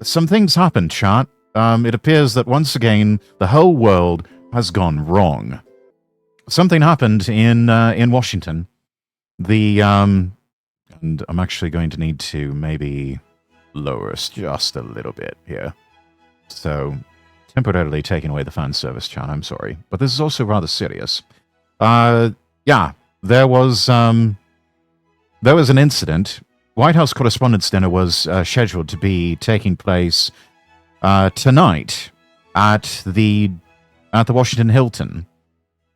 some things happened, chat. It appears that once again, the whole world has gone wrong. Something happened in Washington. And I'm actually going to need to maybe lower us just a little bit here. So, temporarily taking away the fan service, chat. I'm sorry, but this is also rather serious. Yeah, there was an incident. White House Correspondents' Dinner was scheduled to be taking place tonight at the Washington Hilton.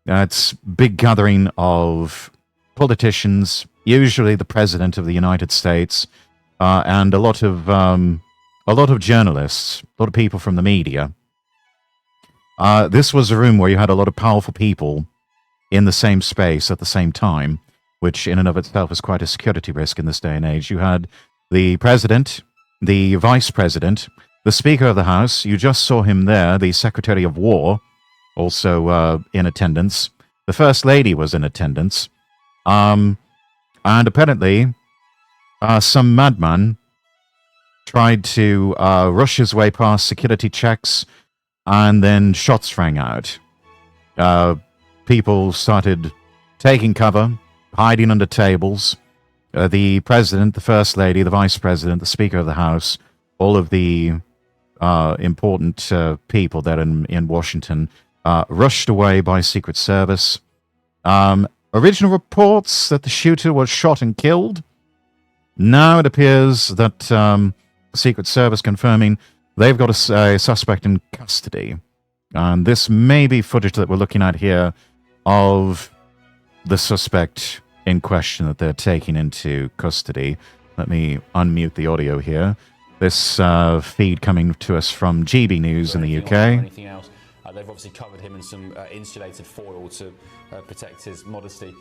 It's big gathering of politicians, usually the President of the United States, and a lot of journalists, a lot of people from the media. This was a room where you had a lot of powerful people in the same space at the same time, which in and of itself is quite a security risk in this day and age. You had the President, the Vice President, the Speaker of the House. You just saw him there, the Secretary of War, also in attendance. The First Lady was in attendance. And apparently, some madman tried to rush his way past security checks, and then shots rang out. People started taking cover, hiding under tables. The President, the First Lady, the Vice President, the Speaker of the House, all of the important people there in Washington rushed away by Secret Service. Original reports that the shooter was shot and killed. Now it appears that Secret Service confirming they've got a suspect in custody. And this may be footage that we're looking at here of the suspect in question that they're taking into custody. Let me unmute the audio here. This feed coming to us from GB News in the UK. They've obviously covered him in some insulated foil to protect his modesty.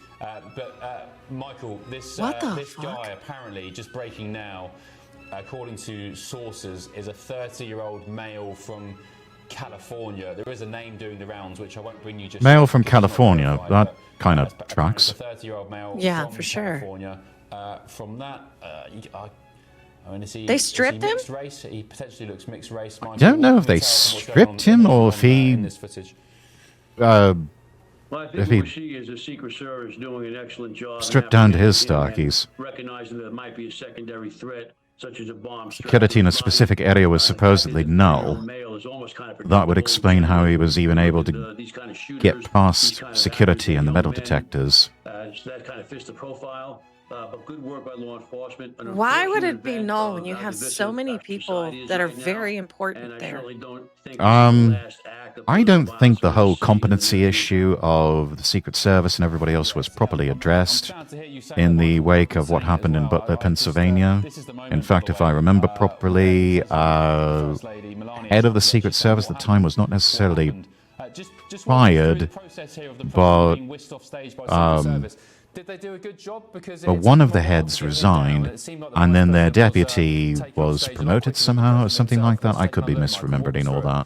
Michael, this guy apparently, just breaking now, according to sources, is a 30-year-old male from California. There is a name doing the rounds, which I won't bring you just... Male from California, that kind of tracks. A 30-year-old male yeah, from for sure. California. From that, I mean, they stripped him? Race? He potentially looks mixed race. I don't know if they stripped him or if he... in this footage. Well, I think what we see is the Secret Service doing an excellent job. Stripped down to his stockies. Recognizing that there might be a secondary threat, such as a bomb. Security in a specific area was supposedly null. That would explain how he was even able to get past security and the metal detectors. That kind of fits the profile. But good work by law enforcement. Why would it be null when you have so many people that are very important there? I don't think the whole competency issue of the Secret Service and everybody else was properly addressed in the wake of what happened in Butler, Pennsylvania. In fact, if I remember properly, head of the Secret Service at the time was not necessarily fired, but did they do a good job? Because one of the heads resigned, and then their deputy was promoted somehow, or something like that. I could be misremembering all that.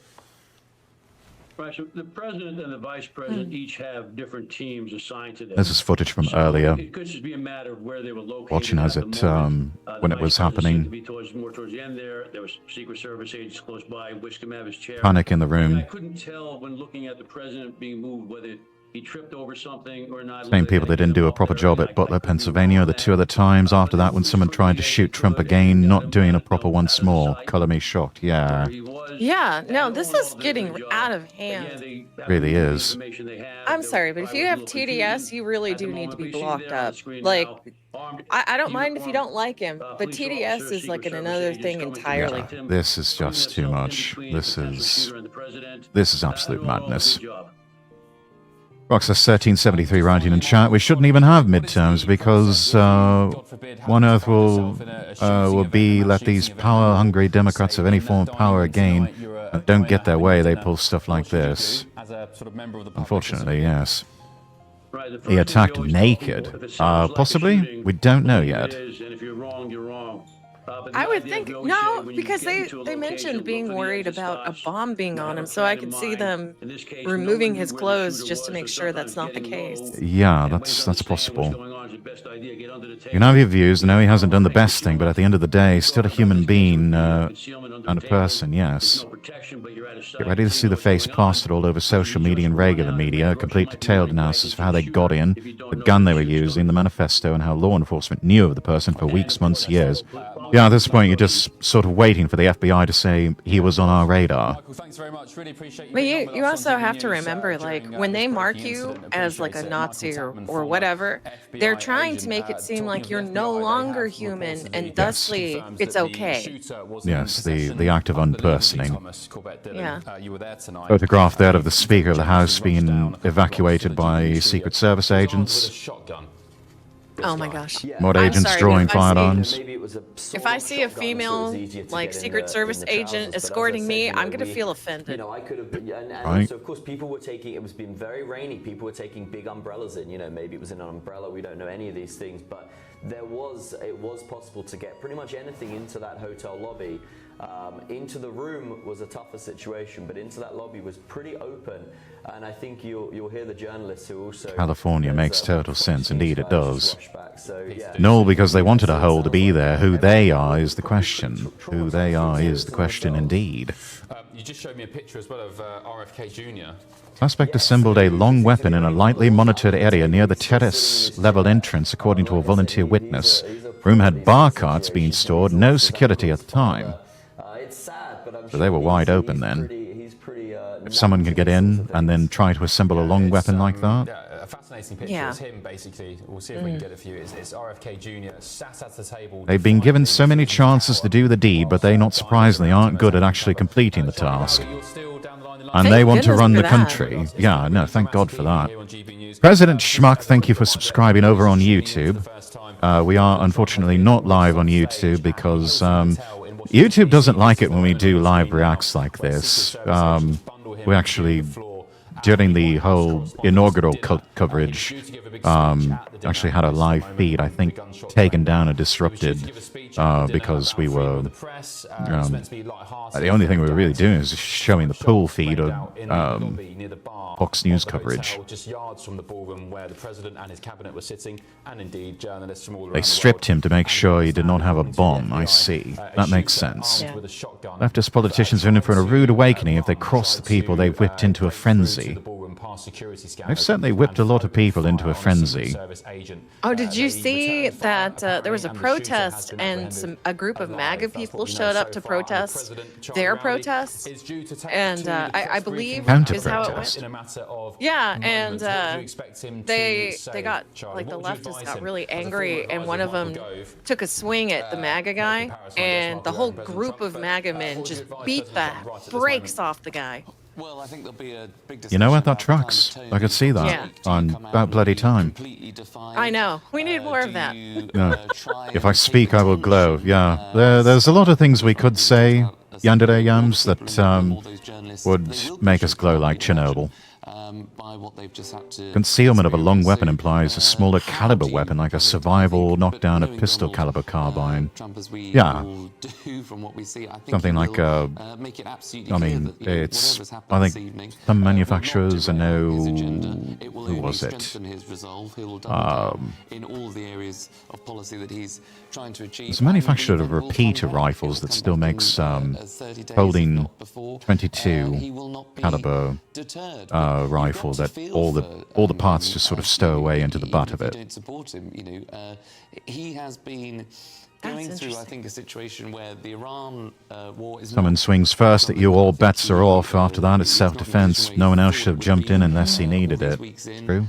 Right, so the president and the vice president each have different teams assigned to them. This is footage from earlier. It could just be a matter of where they were located. Watching as it when it was happening. More towards the end there was Secret Service agents close by, whisked him out of his chair. Panic in the room. I couldn't tell when looking at the president being moved whether he tripped over something or not. Same people that didn't do a proper job at Butler, Pennsylvania. The two other times after that, when someone tried to shoot Trump again, not doing a proper once more. Color me shocked. Yeah. Yeah, no, this is getting out of hand. Really is. I'm sorry, but if you have TDS, you really do need to be blocked up. Like, I don't mind if you don't like him, but TDS is like another thing entirely. Yeah, this is just too much. This is absolute madness. Roxas 1373 writing in chat, we shouldn't even have midterms because one Earth will be let these power-hungry Democrats of any form of power again and don't get their way. They pull stuff like this. Unfortunately, yes. He attacked naked. Possibly? We don't know yet. And if you're wrong, you're wrong. But I the would idea, think we always say no, when you because get into a they location, mentioned look being for the worried exit about a spots, bomb being on have him, a so I plan in could see mind. them In this case, no removing one knew his where the clothes shooter just to was, make so sure that's sometimes not the getting case. low Yeah, and ways to that's understand what's possible. going on is the best idea. Get under the table. You know your views. I know he hasn't done the best thing, but at the end of the day, he's still a human being and a person, yes. No protection, but you're at his side. Get ready to see the face plastered all over social media and regular media, a complete detailed analysis of how they got in, the gun they were using, the manifesto, and how law enforcement knew of the person for weeks, months, years. Yeah, at this point, you're just sort of waiting for the FBI to say he was on our radar. Michael, thanks very much. Really appreciate you But being on with you us also on TV have to News, remember, like, during when this they mark breaking you incident. as like a Appreciate it. Nazi Michael Tapman, or former whatever, they're FBI trying to agent, make it seem talking like of you're the no FBI, they longer have human, reportedly and thusly confirmed it's that the okay. shooter was Yes, in the possession act of unbelievably, unpersoning. Thomas Corbett Dillon, Yeah. you were there tonight. Photograph there of the He Speaker of the House rushed down being a couple of blocks to evacuated the by GBU Secret studio. Service He was armed with agents. a shotgun. Oh my gosh. More I'm agents sorry, drawing but if I see firearms. if I see a female like Secret Service agent escorting me, I'm gonna feel offended. I could have, and Right. also, of course, people were taking. It was been very rainy. People were taking big umbrellas in. Maybe it was in an umbrella. We don't know any of these things, but it was possible to get pretty much anything into that hotel lobby. Into the room was a tougher situation, but into that lobby was pretty open. And I think you'll hear the journalists who also. California makes total sense. Indeed, it does. So, yeah. No, because they wanted a hole to be there. Who they are is the question. Who they are is the question indeed. You just showed me a picture as well of RFK Jr. Suspect assembled a long weapon in a lightly monitored area near the terrace-level entrance, according to a volunteer witness. Room had bar carts being stored, no security at the time. It's sad, but I'm So they were wide open then. He's pretty. If someone could get in and then try to assemble a long weapon like that. Yeah, a fascinating picture. Yeah. It's him, basically. We'll see if we can get it for you. It's RFK Jr. sat at the table. They've been given so many chances to do the deed, but they, not surprisingly, aren't good at actually completing the task. And they Thank want to goodness run for the that. country. Yeah, no, thank God for that. President Schmuck, thank you for subscribing over on YouTube. We are unfortunately not live on YouTube because YouTube doesn't like it when we do live reacts like this. We actually, during the whole inaugural coverage, actually had a live feed, I think, taken down and disrupted because we were. The only thing we were really doing is showing the pool feed of Fox News coverage. Just yards from the ballroom where the president and his cabinet were sitting, and indeed journalists from all around They the stripped world. him to make sure he did not have a bomb. I see. That makes sense. Yeah. Leftist politicians are in for a rude awakening if they cross the people they've whipped into a frenzy. They've certainly whipped a lot of people into a frenzy. Oh, did you see that there was a protest and a group of MAGA people showed up to protest their protests? And I believe is how it went. Yeah, and they got, like, the leftists got really angry, and one of them took a swing at the MAGA guy, and the whole group of MAGA men just beat the brakes off the guy. Well, I think there'll be a big You know what? That discussion about tracks. kind of I could see that Yeah. on come out about bloody and time. completely define, I know. We need more of do that. you, Yeah. try If and I speak, I will keep glow. attention, Yeah, there's a lot of things we could say, Yandere Yams, that all those journalists, would they will make push us it glow beyond like imagine, Chernobyl. by what they've just had to Concealment of a long experience. weapon So, implies a smaller how caliber do you weapon, like a do it? I survival think, knockdown but of knowing pistol Donald, caliber carbine. Trump, as we Yeah. all do from what we see, I think Something he like, will, make it absolutely I clear mean, that, you know, it's, whatever's happened I this think evening, some will not manufacturers derail know, his agenda. It will who only was it? strengthen his resolve. He will double down in all the areas of policy that he's trying to achieve. There's a manufacturer And of the event will repeater come back. rifles It will that come still back makes in, 30 days, if holding not before. 22 He will not be caliber deterred. But you've rifle got to that feel all the for, parts just sort of stow away into the even butt if of you it. don't support him, you know, he has been going through, I interesting. think, a situation where the Iran war is Someone not swings first at you, all bets are off. After that, it's he's not in a self-defense. position No where one he else thought should have it would jumped be, in unless he all needed these it. weeks in. True.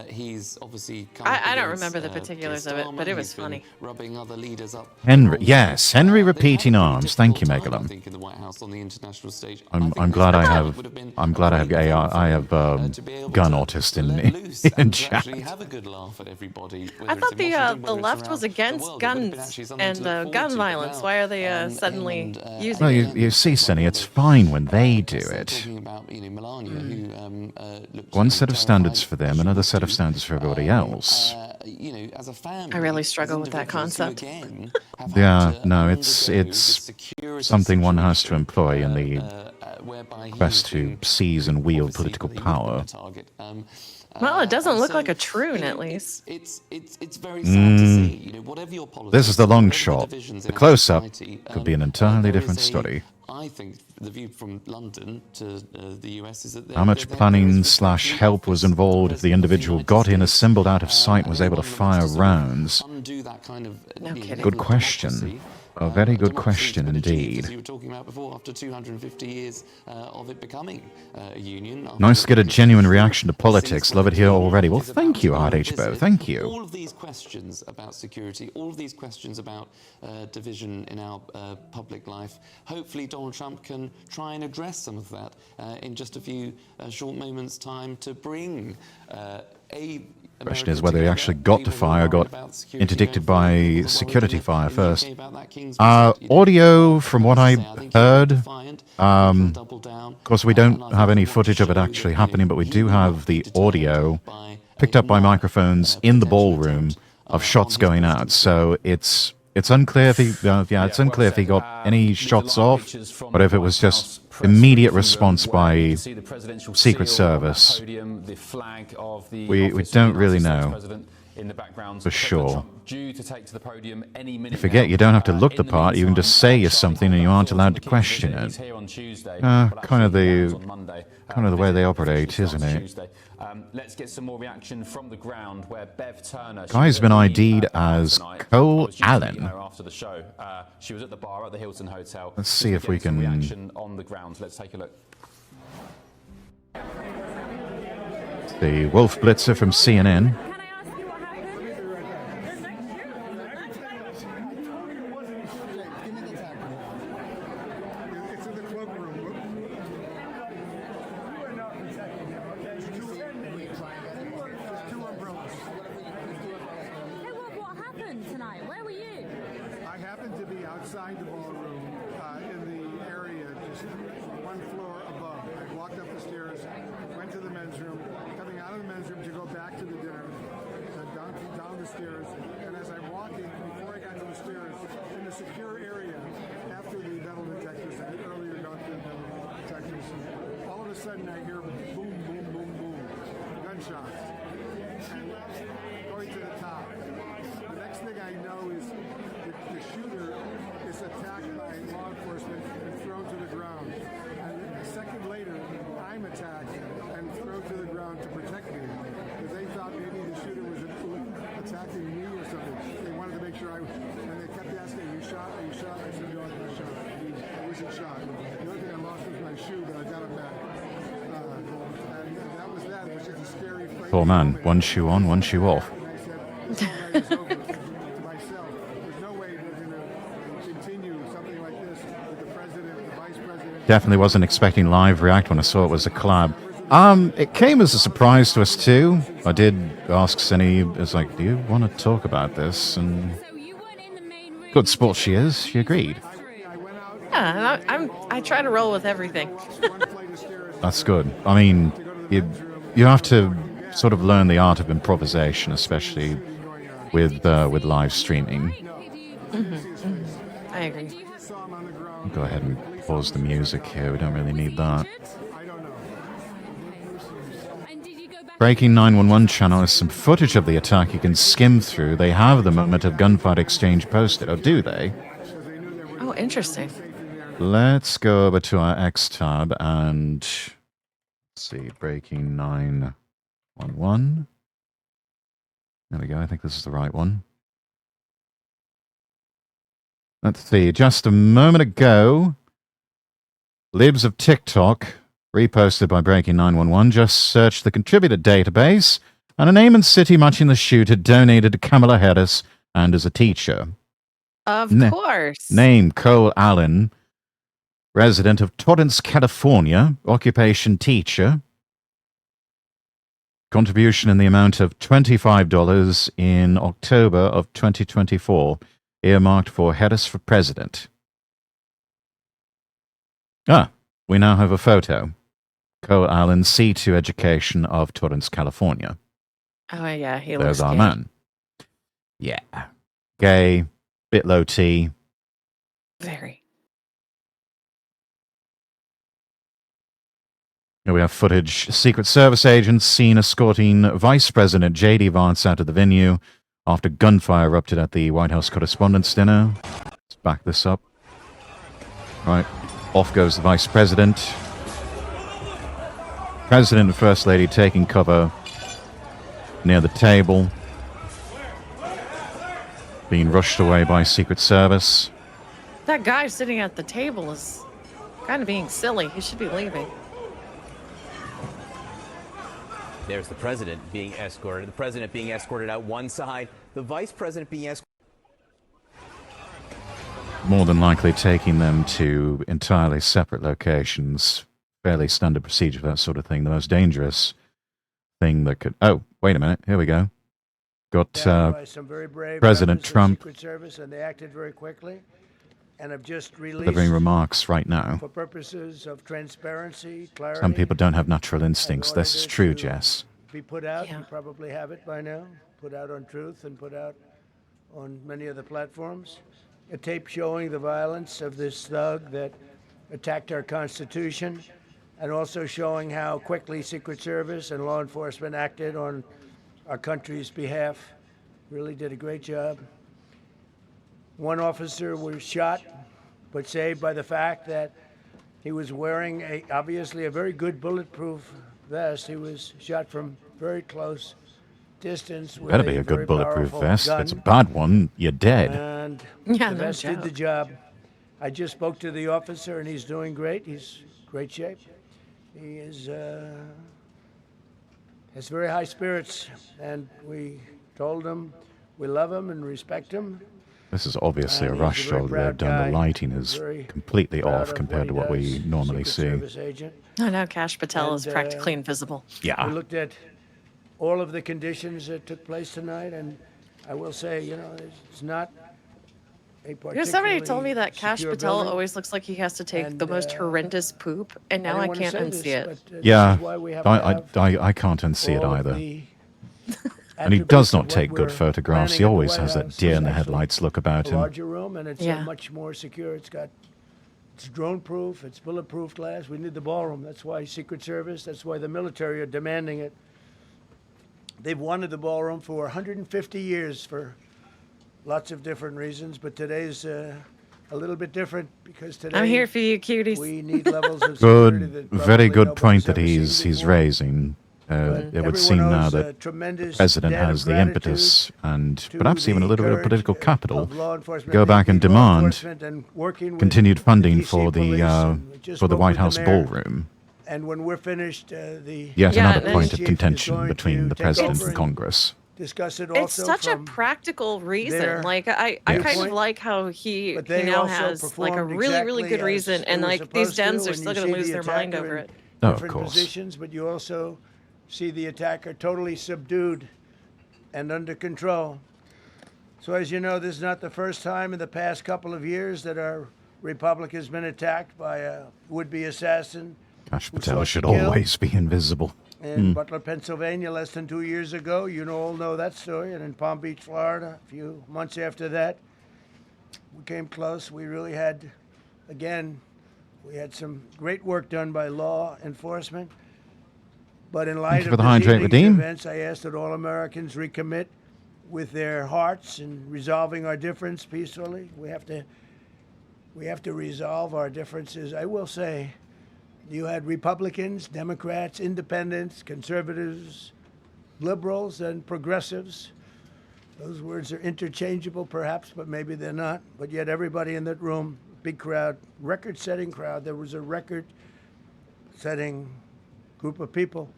He's obviously come up I don't against, remember the particulars of it, Keir but it Starmer. was He's been funny. rubbing other leaders up Henry, the wrong yes, way. Henry They've had a repeating pretty arms. Thank you, difficult time, I Megalum. think, in the White House on the international stage. I'm think glad this I time have would been I'm a glad I have great event for I him, have to be able gun to autist in let loose in and to chat. actually have a good laugh at everybody. I whether thought it's in Washington, the whether it's left was around the against world. It would have been guns actually something and to look forward gun to, but violence. now, Why are they him suddenly and, using Well, it? you see, Sonny, it's fine when they do They're it. talking about, you know, Melania, who looked One really set of terrified standards for them, as she another walked set of in. standards for everybody else. as a family, I really struggle with that concept. Yeah, no, it's something one has to employ in the quest to seize and wield political power. Well, it doesn't look like a troon, at least. It's very sad to see. Whatever your politics, this is the long shot. The close-up could be an entirely different story. I think the view from London to the US is that how much planning/help was involved if the individual got in, assembled out of sight, and was able to fire rounds? No kidding. Good question. A very good question indeed. As you were talking about before, after 250 years of it becoming a union. Nice to get a genuine reaction to politics. Love it here already. Well, thank you, RHBO. Thank you. All of these questions about security, all of these questions about division in our public life, hopefully Donald Trump can try and address some of that in just a few short moments' time to bring a The question is whether he actually got to fire, got interdicted by security fire first. Audio, from what I heard, of course we don't have any footage of it actually happening, but we do have the audio picked up by microphones in the ballroom of shots going out. So it's unclear if he, it's unclear if he got any shots off, or if it was just immediate response by Secret Service. We don't really know for sure. You forget you don't have to look the part, you can just say something and you aren't allowed to question it. Kind of the way they operate, isn't it? Let's get some more reaction from the ground where Bev Turner. Guy's been ID'd as Cole Allen. After the show, she was at the bar at the Hilton Hotel. Let's see if we can. Reaction on the ground. Let's take a look. The Wolf Blitzer from CNN. Outside the ballroom, in the area, just one floor above. I walked up the stairs, went to the men's room, coming out of the men's room to go back to the dinner, down the stairs, and as I'm walking, before I got to the stairs, in the secure area, after the metal detectors, I had earlier gone through the metal detectors, all of a sudden I hear boom, boom, boom, boom, gunshots, and going to the top. The next thing I know is the shooter is attacked by law enforcement and thrown to the ground. And a second later, I'm attacked and thrown to the ground to protect me. Because they thought maybe the shooter was attacking me or something. They wanted to make sure and they kept asking, are you shot? Are you shot? I said, no, I'm not shot. I wasn't shot. The only thing I lost was my shoe, but I got it back. And that was that. It was just a scary fight. Poor man, one shoe on, one shoe off. And I said, Definitely wasn't expecting live react when I saw it was a collab. It came as a surprise to us too. I did ask Cindy, I was like, do you want to talk about this? And good sport she is, she agreed. Yeah, I try to roll with everything. That's good. I mean, you have to sort of learn the art of improvisation, especially with live streaming. I agree. Go ahead and pause the music here. We don't really need that. Breaking 911 channel has some footage of the attack you can skim through. They have the moment of gunfire exchange posted, or do they? Oh, interesting. Let's go over to our X tab and let's see, breaking 911. There we go. I think this is the right one. Let's see, just a moment ago, Libs of TikTok, reposted by Breaking 911, just searched the contributor database, and a name and city matching the shoot had donated to Kamala Harris and as a teacher. Of course. Name, Cole Allen, resident of Torrance, California, occupation teacher. Contribution in the amount of $25 in October of 2024. Earmarked for Harris for president. We now have a photo. Cole Allen, C2 Education of Torrance, California. Oh, yeah, he There's looks our good. man. Yeah. Gay, bit low T. Very. Here we have footage. Secret Service agents seen escorting Vice President J.D. Vance out of the venue after gunfire erupted at the White House Correspondents' Dinner. Let's back this up. Right. Off goes the Vice President. President and First Lady taking cover near the table. Being rushed away by Secret Service. That guy sitting at the table is kind of being silly. He should be leaving. There's the president being escorted. The president being escorted out one side. The vice president being escorted. More than likely taking them to entirely separate locations. Fairly standard procedure for that sort of thing. The most dangerous thing that could... Oh, wait a minute. Here we go. Got President Trump Secret Service, and they acted very quickly and have just released delivering remarks right now. for purposes of transparency, clarity. Some people don't have natural instincts. This is true, Jess. Be put out. Yeah. You probably have it by now. Put out on Truth and put out on many other platforms. A tape showing the violence of this thug that attacked our Constitution, and also showing how quickly Secret Service and law enforcement acted on our country's behalf. Really did a great job. One officer was shot, but saved by the fact that he was wearing obviously a very good bulletproof vest. He was shot from very close distance. With Better be a good bulletproof vest. If it's a bad one, you're dead. And Yeah, the no vest did joke. the job. I just spoke to the officer, and he's doing great. He's great shape. He is has very high spirits, and we told him we love him and respect him. This is obviously a And rush he's a very show they've proud done. The guy. lighting is Very completely proud off of compared to he what we does, normally Secret see. Service agent. I know Cash Patel is And, practically invisible. We Yeah. looked at all of the conditions that took place tonight, and I will say, it's not a particularly Somebody told me that Cash secure Patel building. always looks like he has to take And, the most horrendous poop, and now I didn't wanna can't say unsee this, it. but, this Yeah, is why we have to have I can't unsee it all of either. the And he attributes does of not what take good we're photographs. He planning at the always White has that House. deer in the It's actually headlights look about a him. larger room, and it's Yeah. much more secure. It's drone-proof, it's bulletproof glass. We need the ballroom. That's why Secret Service, that's why the military are demanding it. They've wanted the ballroom for 150 years for lots of different reasons, but today's a little bit different because today I'm here for you, cuties. we need levels of security Good, that very probably good point nobody's that ever seen he's before. raising. It would Everyone seem now owes that a tremendous the president debt of has the gratitude impetus and to perhaps even a the little bit of courage political capital of law enforcement. go back They and need law demand enforcement and working with continued the funding DC for police, the and just spoke White with House the mayor. ballroom. And when we're finished, the Yet Yeah, another and point chief of is contention going between to the take president over and and Congress. discuss it It's also such a from practical reason. their Like I Yes. kind of like how he But they now also has like a performed really, really exactly good as reason, they and were like these supposed to, Dems are and still you going see to lose the their mind attacker over in it. Oh, of different course. positions, but you also see the attacker totally subdued and under control. So as you know, this is not the first time in the past couple of years that our republic has been attacked by a would-be assassin Cash who Patel sought should to kill. always be invisible. In Butler, Pennsylvania, less than 2 years ago. You all know that story. And in Palm Beach, Florida, a few months after that, we came close. We really had, again, we had some great work done by law enforcement. But in light you for of the this hydrate, evening's Redeem. events, I ask that all Americans recommit with their hearts in resolving our difference peacefully. We have to resolve our differences. I will say, you had Republicans, Democrats, independents, conservatives, liberals, and progressives. Those words are interchangeable, perhaps, but maybe they're not. But yet everybody in that room, big crowd, record-setting crowd. There was a record-setting group of people.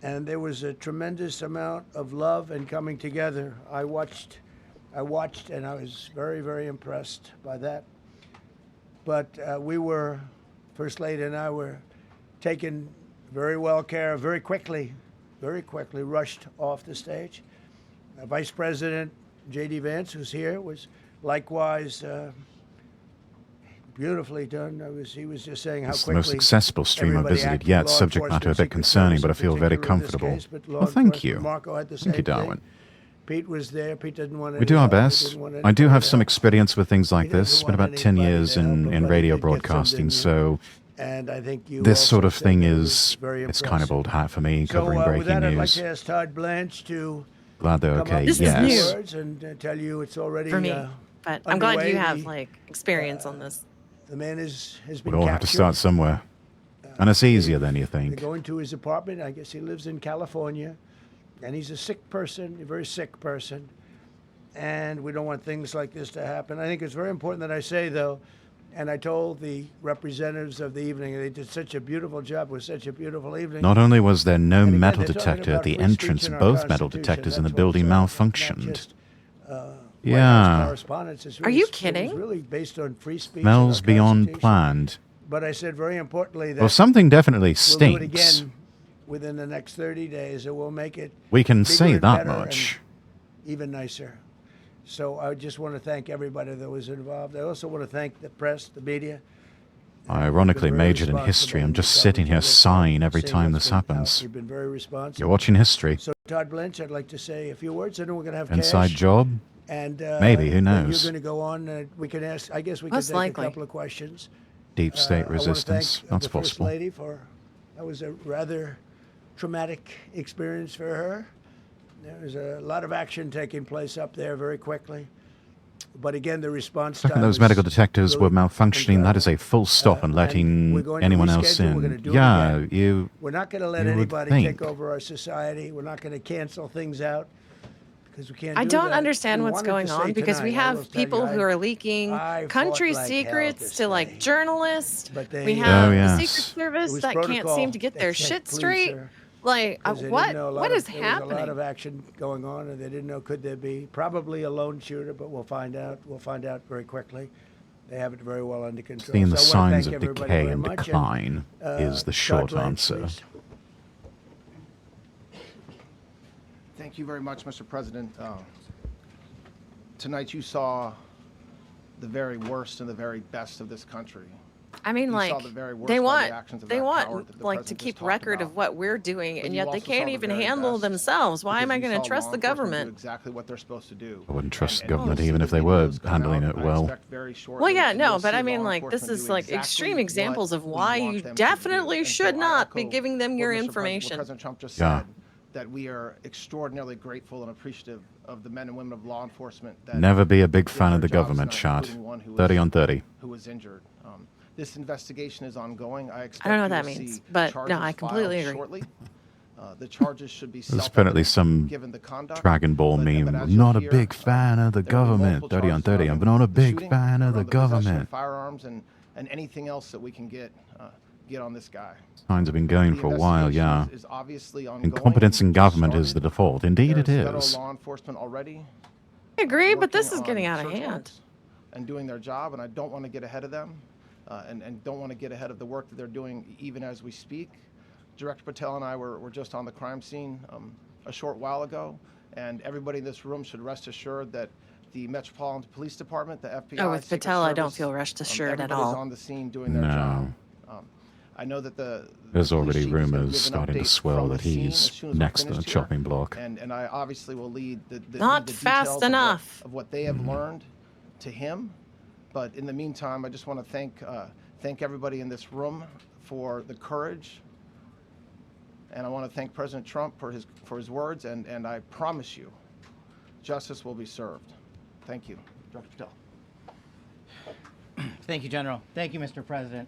And there was a tremendous amount of love and coming together. I watched, and I was very, very impressed by that. But First Lady and I were taken very well care of very quickly, rushed off the stage. Vice President J.D. Vance, who's here, was likewise beautifully done. He was just saying how It's the quickly most successful stream I've everybody visited acted, yet. law Subject matter a enforcement, bit Secret concerning, Service but I in feel very particular in this comfortable. case, but law Well, thank enforcement, you. Marco had the Thank you, same thing. Darwin. Pete was there. Pete didn't want to. We do our best. I do have some experience with things like this. It's been about 10 years in radio broadcasting, so and I think you this sort of also thing said it is was very it's kind of impressive. old hat for me, covering with breaking that, I'd like news. to ask Todd Blanche to Glad they're come okay. up with Yes. some words and tell you it's already For me. But I'm glad underway. you have like experience on this. The man has been We all have to captured. start somewhere, and it's easier than you They're think. going to his apartment. I guess he lives in California, and he's a sick person, a very sick person, and we don't want things like this to happen. I think it's very important that I say, though, and I told the representatives of the evening, they did such a beautiful job. It was such a beautiful evening. Not only was there no And again, metal they're talking detector at about the free entrance, speech in our both metal Constitution. detectors in the That's building what's, not malfunctioned. just, White House Yeah. correspondence. It's Are really, you it was kidding? really based on free speech. in Smells our beyond Constitution. planned. But I said very importantly that Well, something definitely we'll do it stinks. again within the next 30 days, and we'll make it We can bigger say and that better much. and even nicer. So I just want to thank everybody that was involved. I also want to thank the press, the media. I ironically You've been very majored in responsible history. I'm in just the sitting coverage here of this, sighing every seeing time what's this been out. happens. You've been very responsible. You're watching history. So Todd Blanche, I'd like to say a few words. I know we're going to have Inside cash. job? And Maybe, who then knows? You're going to go on. We can ask. I guess we Most can take likely. a couple of questions. Deep state I wanna resistance. thank That's the First possible. Lady for that was a rather traumatic experience for her. There was a lot of action taking place up there very quickly. But again, the response time Those was medical detectors really were malfunctioning. That is a full stop on and letting we're going to anyone else reschedule. We're gonna in. do it Yeah, again. you. We're not going to let you would anybody think. take over our society. We're not going to cancel things out because we can't. I do don't that. understand We what's wanted going to on say because we tonight, I will have tell you, people who I- are leaking I fought country like hell secrets this to like day. journalists. But they, We have Oh, the yes. Secret Service It was that can't protocol. seem to get They their said, shit "Please, straight. sir," Like, 'cause they what? didn't know a lot What of- is There was a lot happening? of action going on, and they didn't know could there be probably a lone shooter, but we'll find out. We'll find out very quickly. They have it very well under control. Seeing the So I wanna signs thank of everybody decay very and much, decline is the Todd short Blanche, answer. please. Thank you very much, Mr. President. Tonight you saw the very worst and the very best of this country. I mean, You like, saw the very worst they by the want actions of they that coward want that the like to president keep just talked record about. of what we're doing, But and you yet they also saw can't the even very handle best themselves. Why am because I you going saw to trust law the enforcement do government? exactly what they're supposed to do. I wouldn't trust the And you'll government see even the if they were videos come handling out, it I well. expect very shortly, Well, yeah, and no, you'll but see I mean, law like, this enforcement is do like exactly extreme what examples of we why want you them to definitely do. And should so I not be echo giving them what your Mr. President- information. What President Trump just Yeah. said, that we are extraordinarily grateful and appreciative of the men and women of law enforcement that Never be a big did fan their of the jobs government, tonight, Chad. including one who 30 was- on 30. who was injured. This investigation is ongoing. I expect I don't know what you that will means, see but no, charges I completely filed agree. Shortly. The charges should be There's apparently self-evident some given the conduct. Dragon Ball but meme. as I'm you'll not a hear, big fan of the there will be government. multiple 30 on charges 30. I'm surrounding not a the big shooting, fan of the around possession of government. firearms and anything else that we can get on this guy. Signs have been going The for a while, yeah. investigation is obviously ongoing. Incompetence in It just government is the started. default. Indeed There it federal is. law enforcement already I agree, but this working is getting on out of search hand. warrants and doing their job, and I don't want to get ahead of them, and don't want to get ahead of the work that they're doing even as we speak. Director Patel and I were just on the crime scene a short while ago, and everybody in this room should rest assured that the Metropolitan Police Department, the FBI, Oh, with Secret Patel, I don't Service, feel rest assured at everybody's all. on the scene doing their No. job. I know that There's the police already chief is gonna rumors give an starting to update swell from that the scene he's as soon as we're next to the finished here. chopping block. And I obviously will lead Not the fast details enough. of what they have learned to him. But in the meantime, I just want to thank everybody in this room for the courage, and I want to thank President Trump for his words. And I promise you, justice will be served. Thank you, Dr. Patel. Thank you, General. Thank you, Mr. President.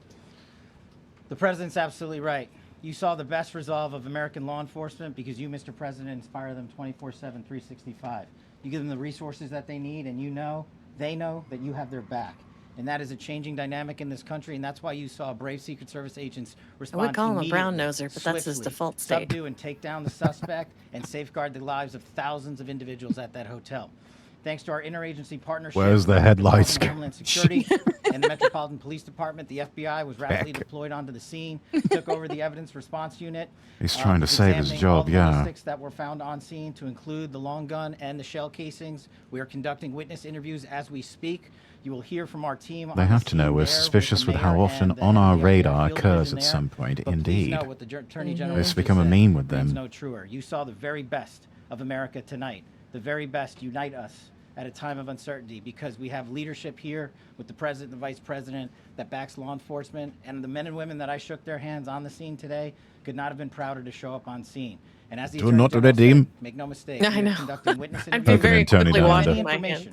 The President's absolutely right. You saw the best resolve of American law enforcement because you, Mr. President, inspire them 24/7, 365. You give them the resources that they need, and they know that you have their back. And that is a changing dynamic in this country, and that's why you saw brave Secret Service agents respond I would call him a brown immediately, noser, but that's his swiftly, default state. subdue and take down the suspect and safeguard the lives of thousands of individuals at that hotel. Thanks to our interagency partnership, Where's the with headlights Department of Homeland Security and the Metropolitan Police Department, the FBI was rapidly Heck. deployed onto the scene, took over the evidence response unit. He's trying to save his examining job, all the yeah. ballistics that were found on scene, to include the long gun and the shell casings. We are conducting witness interviews as we speak. You will hear from our team. They on have the to know scene we're there suspicious the with how mayor often and the on our FBI radar field occurs division at there. some point. But please Indeed. know what the Attorney General It's just become a said meme with rings them. no truer. You saw the very best of America tonight. the very best unite us at a time of uncertainty, because we have leadership here with the president and the vice president that backs law enforcement, and the men and women that I shook their hands on the scene today could not have been prouder to show up on scene. And as the Do Attorney not General redeem. said, make no mistake, I we know. are conducting witness I'd be interviews. very Tony quickly Donander. washing my hands.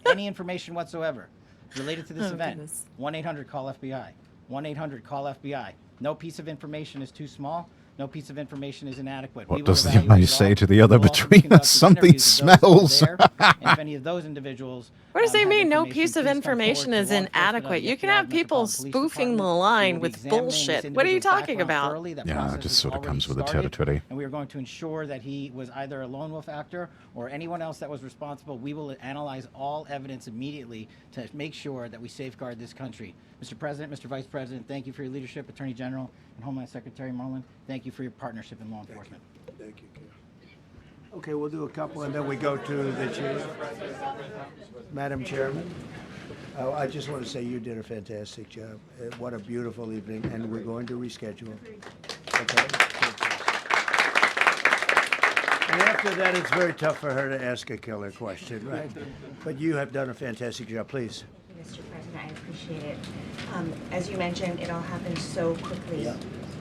Any information whatsoever related to this Oh, event, goodness. 1-800-CALL-FBI. 1-800-CALL-FBI. No piece of information is too small. No piece of information is inadequate. We What will does the evaluate eye it all. say to the other We will also be between us? conducting Something interviews of those that were smells. there. And if any of those individuals What does it have mean? No information, piece of please come information forward to is law enforcement inadequate. of the You can FBI have people Metropolitan Police spoofing the Department. We line will be with examining this bullshit. What are you individual's talking background about? thoroughly. That Yeah, it process just has sort of already comes with the started, territory. and we are going to ensure that he was either a lone wolf actor or anyone else that was responsible. We will analyze all evidence immediately to make sure that we safeguard this country. Mr. President, Mr. Vice President, thank you for your leadership. Attorney General and Homeland Secretary Merlin, thank you for your partnership in law enforcement. Thank you, Ken. Okay, we'll do a couple, and then we go to the chief. Madam Chairman, I just want to say you did a fantastic job. What a beautiful evening, and we're going to reschedule. Okay? And after that, it's very tough for her to ask a killer question, right? But you have done a fantastic job. Please. Mr. President, I appreciate it. As you mentioned, it all happened so quickly. Yeah.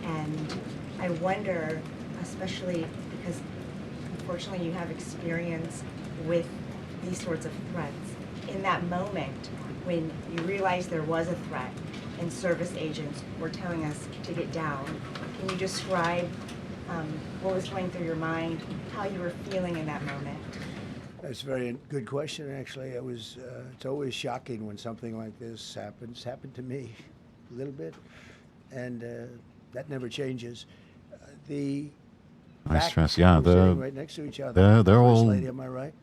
And I wonder, especially because unfortunately you have experience with these sorts of threats, in that moment when you realized there was a threat and service agents were telling us to get down, can you describe what was going through your mind, how you were feeling in that moment? That's a very good question, actually. It's always shocking when something like this happens. Happened to me a little bit, and that never changes. The I fact stress, that yeah, we're sitting right next to each other. they're First all. lady, am I right?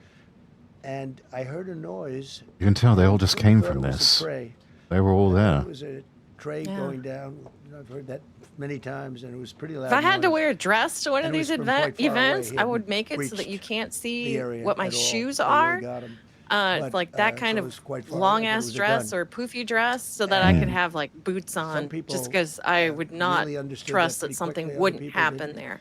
And I heard a noise. You can tell they all just came I thought from it was a this. tray. They were all I thought there. It was a tray Yeah. going down. I've heard that many times, and it was pretty loud. If I had to noise. wear a dress to one of And it these was from quite far away. events, He I hadn't would make it so that reached you can't the see area what my at all. shoes They really are. got him. It's But, like that so kind it of was quite far away, long but it ass was a dress gun. or poofy dress so that I could And have like boots on, people, just because I would not really understood trust that that pretty something quickly. Other wouldn't people happen didn't. there.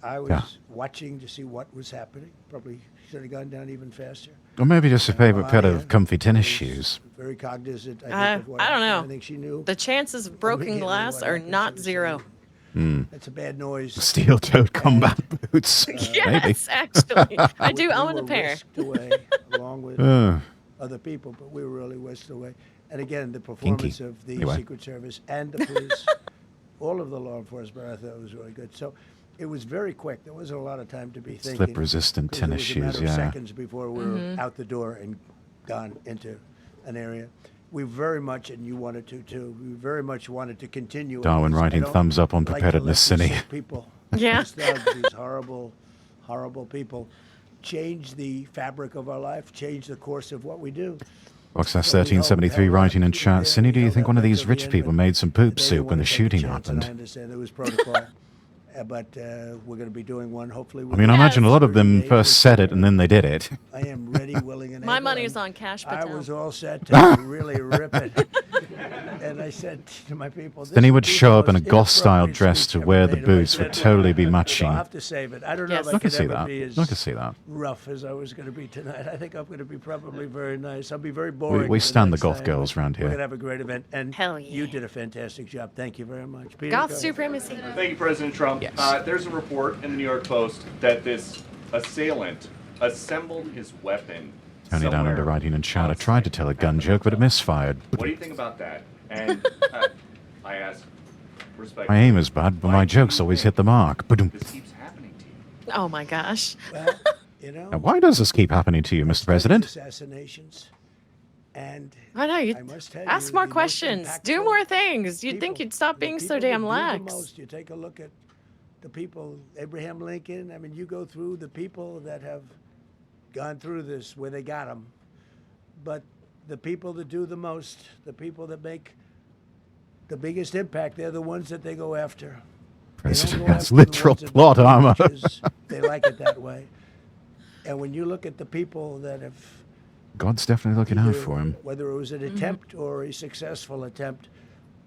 I was Yeah. watching to see what was happening. Probably should have gone down even faster. Or maybe just a favorite pair I, of comfy tennis was shoes. Very cognizant. I, think, of what I don't happened. know. I think she knew. The chances of broken immediately glass what are happened. not She was zero. saying, Hmm. That's a bad noise. Steel-toed combat boots. Maybe. Yes, actually. I do We own were a pair. whisked away along with other people, but we were really whisked away. And again, the performance of the Anyway. Secret Service and the police, all of the law enforcement, I thought was really good. So it was very quick. There wasn't a lot of time to be thinking. Slip-resistant 'cause tennis it was a matter shoes, of yeah. seconds before we were out the door and gone into an area. We very much, and you wanted to too, we very much wanted to continue. Darwin this. I writing don't thumbs up on like to let preparedness, these Cine. sick people, Yeah. these thugs, these horrible, horrible people, change the fabric of our life, change the course of what we do. Roxas So we hope 1373 that writing in keep it chat. there. Cine, We do you held think that one of back these till the rich end, people but made some they poop didn't soup when wanna the take shooting chance, and I happened? understand there was protocol, but we're going to be doing one hopefully. I mean, I imagine a lot of them first said it and then they did it. I am ready, willing, and My able, money is and on Cash I Patel. was all set to really rip it. And I said to my people, Then he would this is show the up in a most goth-style inappropriate dress speech to ever wear the made. If I boots said would totally be but matching. I'll have to save it. I don't know Yes. if I I can could see ever that. be as I can see that. rough as I was going to be tonight. I think I'm going to be probably very nice. I'll be very boring. We for stand the next goth time, girls but round We're here. going to have a great event. And Hell you yeah. did a fantastic job. Thank you very much. Peter, Goth go ahead. supremacy. Thank you, President Trump. Yes. There's a report in the New York Post that this assailant assembled his weapon. Tony down somewhere under writing in chat. I on tried to site. tell a gun joke, but it misfired. What do you think about that? And I ask respectfully. My aim is bad, but why my do jokes you always think hit the mark. Ba-dum. This keeps happening to you. Oh my gosh. Well, you know, Now, why does this keep happening to you, Mr. President? assassinations. And I know. You I must tell ask you, more the most questions. Do impactful more things. You'd think people, you'd stop the being so people damn that do the lax. most, you take a look at the people, Abraham Lincoln. I mean, you go through the people that have gone through this where they got them. But the people that do the most, the people that make the biggest impact, they're the ones that they go after. They don't President go has after the literal ones that plot do armor. because they like it that way. And when you look at the people that have God's definitely looking out either- for him. whether it was an attempt or a successful attempt,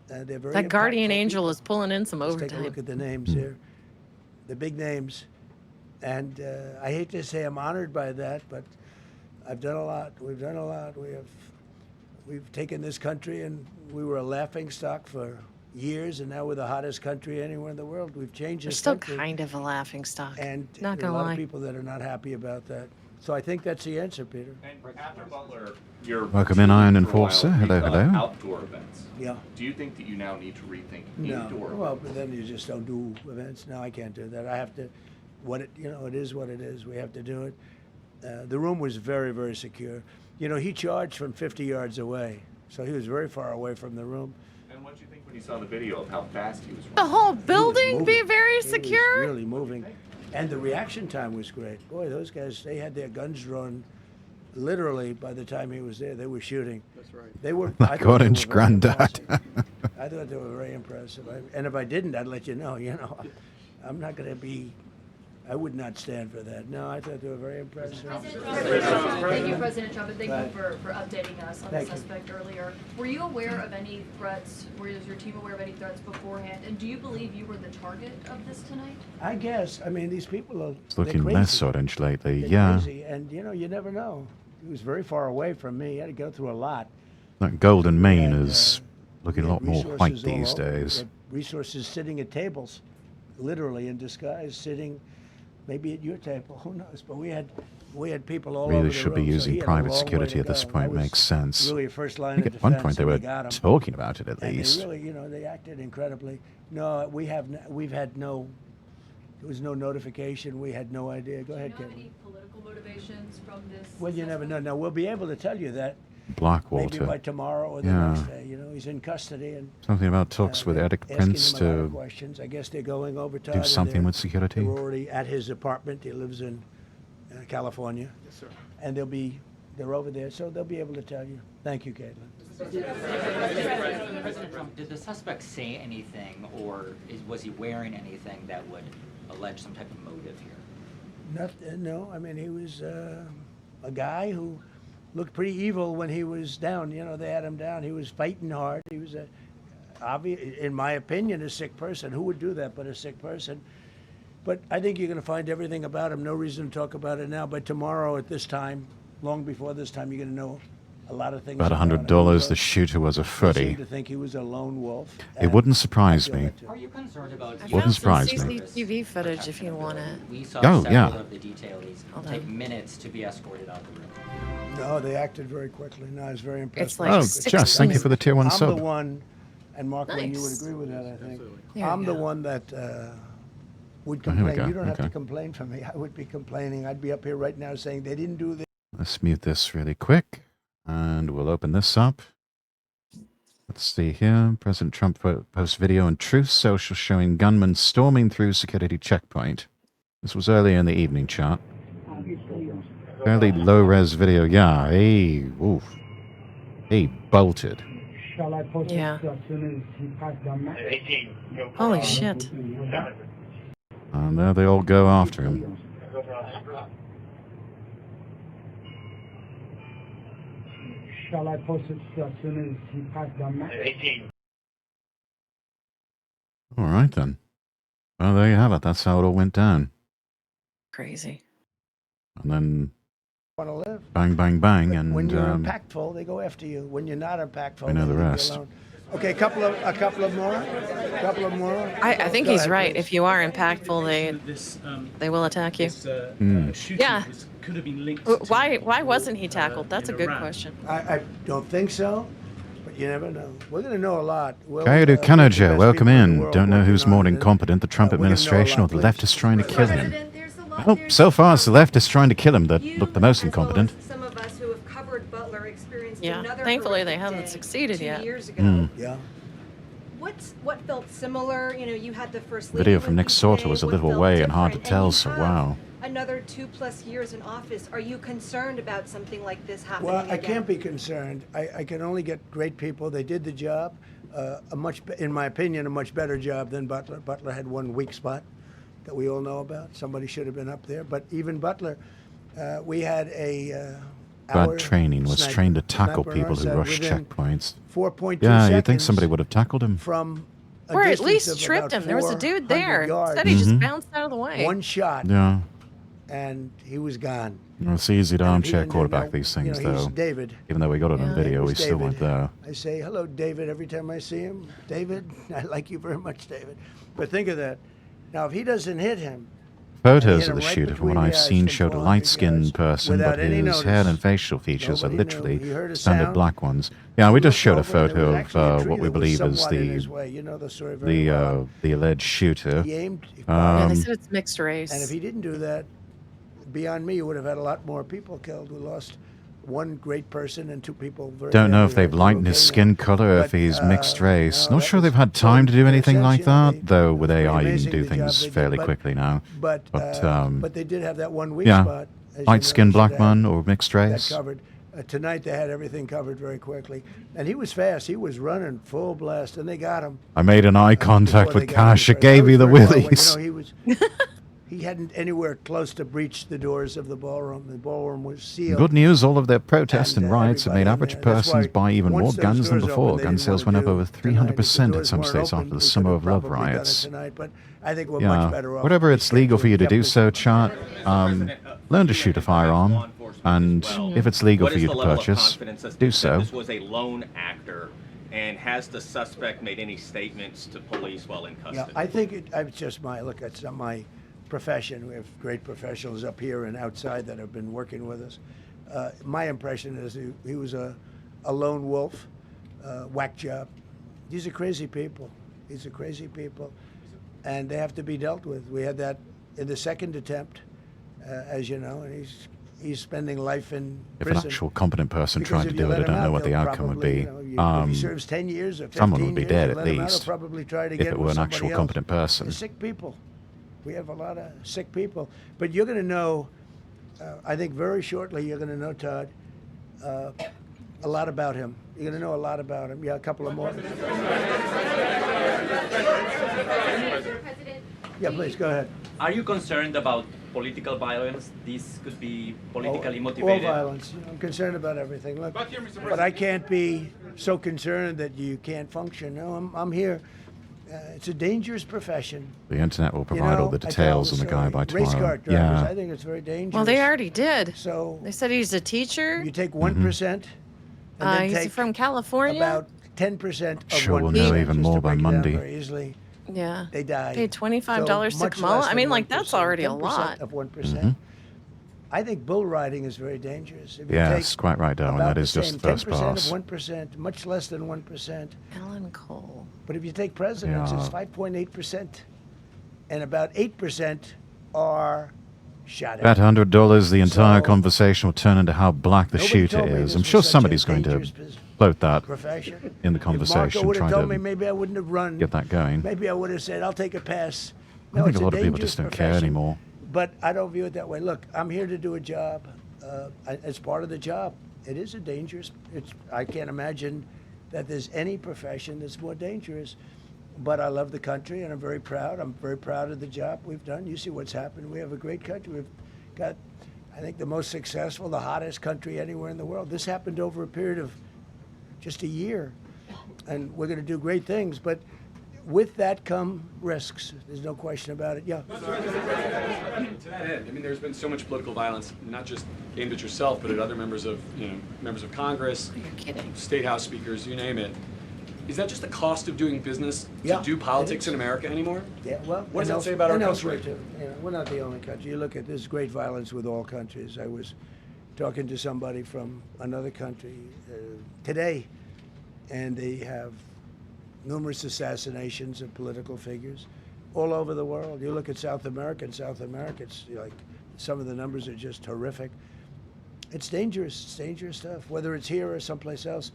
they're very That guardian impactful angel people. is pulling in some Let's take a overtime. look at the names here. The big names. And I hate to say I'm honored by that, but I've done a lot. We've done a lot. We've taken this country, and we were a laughing stock for years, and now we're the hottest country anywhere in the world. We've changed We're this still country. kind of a laughing stock. And not there are a gonna lot lie. of people that are not happy about that. So I think that's the answer, Peter. And after Butler, you're Welcome in, Iron Enforcer. you've Hello, done hello. Outdoor events. Yeah. Do you think that you now need to rethink No. indoor Well, events? but then you just don't do events. No, I can't do that. I have to. It is what it is. We have to do it. The room was very, very secure. He charged from 50 yards away, so he was very far away from the room. And what do you think when you saw the video of how fast he was running? The whole building be moving. very He was secure? really moving, and the reaction time was great. Boy, those guys, they had their guns drawn. Literally, by the time he was there, they were shooting. That's right. They were. My Orange Granddad. I thought they were very impressive. And if I didn't, I'd let you know. I'm not going to be. I would not stand for that. No, I thought they were very impressive. Thank you, President Trump, and thank Right. you for updating us on Thank the you. suspect earlier. Were you aware of any threats? Was your team aware of any threats beforehand? And do you believe you were the target of this tonight? I guess. I mean, these people are. It's looking they're less crazy. orange lately. They're Yeah. crazy. And you never know. He was very far away from me. He had to go through a lot. That golden mane And, is looking a We lot had more white resources all these over. We days. had resources sitting at tables, literally in disguise, sitting maybe at your table. Who knows? But we had people all over Really the should be room, so using he had a private long way security to at this go. point. That was Makes sense. Really, a first line I think of at one defense, point they and were got him. talking about it at And least. they really, they acted incredibly. No, we've had no. There was no notification. We had no idea. Go ahead, Do you know Kevin. any political motivations from this? Well, you never know. Now we'll be able to tell you that maybe Blackwater. by tomorrow or the Yeah. next day. He's in custody and. Something about talks with they're Eric asking Prince him a lot of to questions. I guess they're going overtime. do and something they're- with security. They're already at his apartment. He lives in California. Yes, sir. And they're over there, so they'll be able to tell you. Thank you, Caitlin. President Trump, did the suspect say anything, or was he wearing anything that would allege some type of motive here? No, I mean, he was a guy who looked pretty evil when he was down. They had him down. He was fighting hard. He was in my opinion, a sick person. Who would do that but a sick person? But I think you're going to find everything about him. No reason to talk about it now. But tomorrow at this time, long before this time, you're going to know a lot of things. About him. $100. The shooter was a They footy. seem to think he was a lone wolf. It wouldn't surprise I feel me. that too. Are you concerned about? I Wouldn't found some surprise me. CCTV footage if you want it. We saw Oh, several yeah. of the detailees Hold take on. minutes to be escorted out of the room. No, they acted very quickly. No, I was very impressed. It's like Oh, 6 Jess, thank you minutes. for the tier 1 I'm sub. the one, and Mark, Lynn, you would Nice. agree with that, I think. There I'm you the go. one that would Oh, here we complain. go. You don't have to Okay. complain for me. I would be complaining. I'd be up here right now saying they didn't do this. Let's mute this really quick, and we'll open this up. Let's see here. President Trump posts video on Truth Social showing gunmen storming through security checkpoint. This was earlier in the evening, chat. Fairly low-res video. Yeah, he bolted. Yeah. Holy shit. And there they all go after him. Shall I post it as soon as he passed down? All right, then. Well, there you have it. That's how it all went down. Crazy. And then Want to live. bang, bang, bang, and When you're impactful, they go after you. When you're not impactful, we know they the leave you rest. alone. Okay, a couple of more. I think Go he's ahead, right. please. If you are impactful, they will attack you. Yeah. Could have been linked. Why wasn't he tackled? That's a good question. I don't think so, but you never know. We're going to know a lot. Coyote Kanaja, welcome in. world Don't know who's working more on it. incompetent, the Trump We're gonna know a administration or lot, the please. left is trying to kill him. Well, so far it's the left is trying to kill him that look the most incompetent. Some of us who have covered Butler experienced Yeah. another Thankfully, they horrific haven't day succeeded 2 yet. years ago. Mm. Yeah. What felt similar? You had the first Video lady from with Nick you Sauter today. was a What little felt away and hard to different? tell, you so have wow. Another 2+ years in office. Are you concerned about something like this happening Well, I again? can't be concerned. I can only get great people. They did the job, in my opinion, a much better job than Butler. Butler had one weak spot that we all know about. Somebody should have been up there. But even Butler, we had a Bad training, was sniper. trained to tackle Sniper people who said rush within checkpoints. 4.2 Yeah, you'd think seconds somebody would have tackled him. from a Or at distance least of tripped about him. There was a dude 400 there. yards. Said he just Mhm. bounced out of the way. One shot. Yeah. and he was gone. Well, it's easy to And if he armchair didn't do quarterback that, these things, you know, he's though. David. Even though we got it on video, we still weren't there. I say, hello, David, every time I see him. David, I like you very much, David. But think of that. Now, if he doesn't hit him, Photos of the shooter, from what I've seen, showed a light-skinned person, but his hair and facial features are literally standard black ones. Yeah, we just showed a photo of what we believe is the alleged shooter. Yeah, they said it's mixed race. And if he didn't do that, beyond me, you would have had a lot more people killed. We lost one great person and two people very Don't know if badly. they've lightened his skin color, if he's mixed race. Not sure they've had time to do anything like that, though with AI you can do things fairly quickly now. But they did have that one weak yeah, spot. light-skinned black man or mixed race. That covered. Tonight they had everything covered very quickly. And he was fast. He was running full blast, and they got him. I made an eye contact with Cash. It gave me the willies. You know, he hadn't anywhere close to breach the doors of the ballroom. The ballroom was sealed. Good news, all of their protests and riots have made average persons buy even more guns than before. Gun sales went up over 300% in some states after the Summer of Love riots. But I think we're much better off. Whatever it's legal for you to do so, chart, learn to shoot a firearm, and if it's legal for you to purchase, do so. This was a lone actor, and has the suspect made any statements to police while in custody? Yeah, I think it's just it's not my profession. We have great professionals up here and outside that have been working with us. My impression is he was a lone wolf, whack job. These are crazy people. These are crazy people, and they have to be dealt with. We had that in the second attempt, as you know, and he's spending life in prison. If an actual competent person tried to do it, I don't know what the outcome would be. If he serves 10 years or 15 someone would be years, dead you at let him out, least, he'll probably try to if get it with were an somebody actual else. competent person. They're sick people. We have a lot of sick people. But you're going to know, I think very shortly, you're going to know, Todd, a lot about him. You're going to know a lot about him. Yeah, a couple of more. Yeah, please, go ahead. Are you concerned about political violence? This could be politically motivated. All violence. I'm concerned about everything. Look, but I can't be so concerned that you can't function. No, I'm here. It's a dangerous profession. The internet will provide all the details on the guy by tomorrow. Race car drivers, I think it's very dangerous. Well, they already did. So they said he's a teacher. You take 1%, and then he's take from California. about 10% of Sure, 1%. we'll know even more by Monday. Very easily. Yeah. They died. Paid $25 to much Kamala. less I mean, than like, that's 1%, already a 10% lot. Of 1%. I think bull riding is very dangerous. If you Yes, take quite right, Darwin. about That is the just same, the first 10% pass. of 1%, much less than 1%. Alan Cole. But if you take presidents, it's 5.8%. And about 8% are shot at. That $100, the entire conversation will turn into how black the Nobody shooter told me is. this I'm was sure such a somebody's going to dangerous float that profession. in the If Marco conversation, would have try told me, to maybe I wouldn't have run. get that going. Maybe I would have said, I'll take a pass. I No, think it's a lot of people dangerous just don't care profession, anymore. But I don't view it that way. Look, I'm here to do a job. It's part of the job. It is a dangerous. I can't imagine that there's any profession that's more dangerous. But I love the country, and I'm very proud. I'm very proud of the job we've done. You see what's happened. We have a great country. We've got, I think, the most successful, the hottest country anywhere in the world. This happened over a period of just a year, and we're going to do great things. But with that come risks. There's no question about it. Yeah. To that end, I mean, there's been so much political violence, not just aimed at yourself, but at other members of, members of Congress, state house speakers, you name it. Is that just the cost of doing business to do politics in America anymore? Yeah, well, what does that say about our elsewhere country? too. We're not the only country. You look at this great violence with all countries. I was talking to somebody from another country today, and they have numerous assassinations of political figures all over the world. You look at South America, it's like some of the numbers are just horrific. It's dangerous. It's dangerous stuff, whether it's here or someplace else.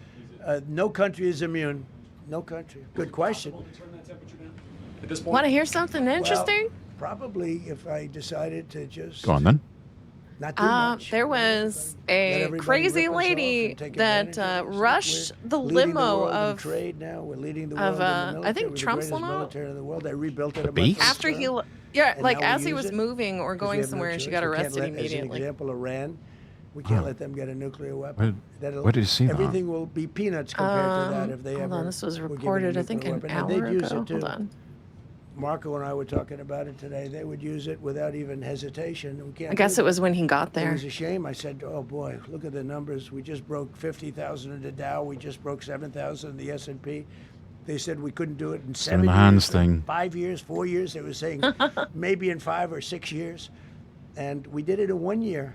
No country is immune. No country. Good question. At this point, Want to hear something interesting? Well, probably if I decided to just Go on then. not do much. There was Let a everybody crazy rip us off lady and take that advantage of us. rushed the Leading the limo world in of trade now. We're leading the of, world in the military. I think We're the Trump's greatest limo. military in the world. They rebuilt it a Beast? month After he, ago. yeah, And like now we as he use was it moving or 'cause going we have no somewhere, and she choice. got We can't arrested let, as an immediately. example, Iran. We can't let them get a nuclear weapon. Where did you see that? Everything will be peanuts compared to that if they hold ever. on, this was were given a reported, I think, nuclear an weapon. And hour they'd use ago. it too. Hold on. Marco and I were talking about it today. They would use it without even hesitation. We can't I guess do it was that. when he got It there. was a shame. I said, oh boy, look at the numbers. We just broke 50,000 in the Dow. We just broke 7,000 in the S&P. They said we couldn't do it in Doing 7 the years, hands thing. 5 years, 4 years. They were saying maybe in 5 or 6 years. And we did it in 1 year.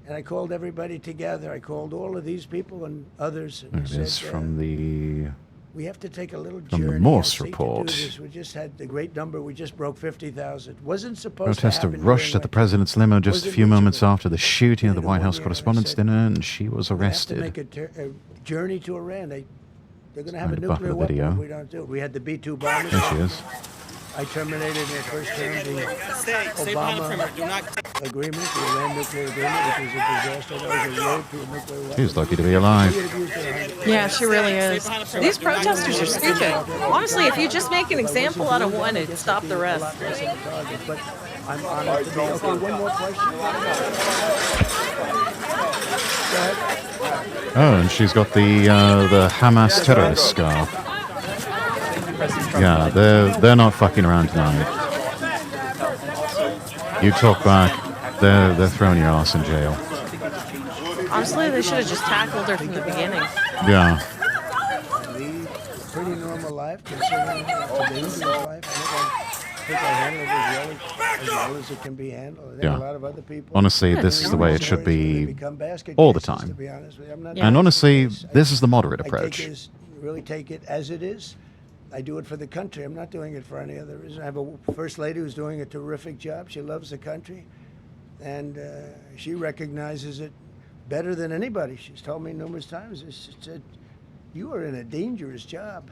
And I called everybody together. I called all of these people and others. And There it said, is from the we have to take a little from journey. the Morse I see, to do report. this. We just had the great number. We just broke 50,000. Wasn't supposed Protester to happen. rushed at the president's limo just a Wasn't few moments reachable. after the shooting of the Did it in White 1 House year. I Correspondents' said, Dinner, and she was We have to arrested. make a journey to Iran. They're going to have a Trying to buffer nuclear the weapon video. if we don't do it. We had the B-2 bombers. There she is. I terminated in the first term the Obama agreement, the Iran nuclear agreement, which was a disaster. That was a road to a nuclear weapon. She's lucky to be alive. Yeah, she really is. These protesters are stupid. Honestly, if you just make an example out of one, it'd stop the rest. But I'm honored to be. Okay, one more question. Go ahead. Oh, and she's got the Hamas terrorist scarf. Yeah, they're not fucking around tonight. You talk back, they're throwing your ass in jail. Honestly, they should have just tackled her from the beginning. Yeah. Pretty normal life, considering a dangerous life. I think I handled it as well as it can be handled. I think a lot of other people. Honestly, this is the way it should be all the time. And honestly, this is the moderate approach. Really take it as it is. I do it for the country. I'm not doing it for any other reason. I have a first lady who's doing a terrific job. She loves the country, and she recognizes it better than anybody. She's told me numerous times. She said, "You are in a dangerous job."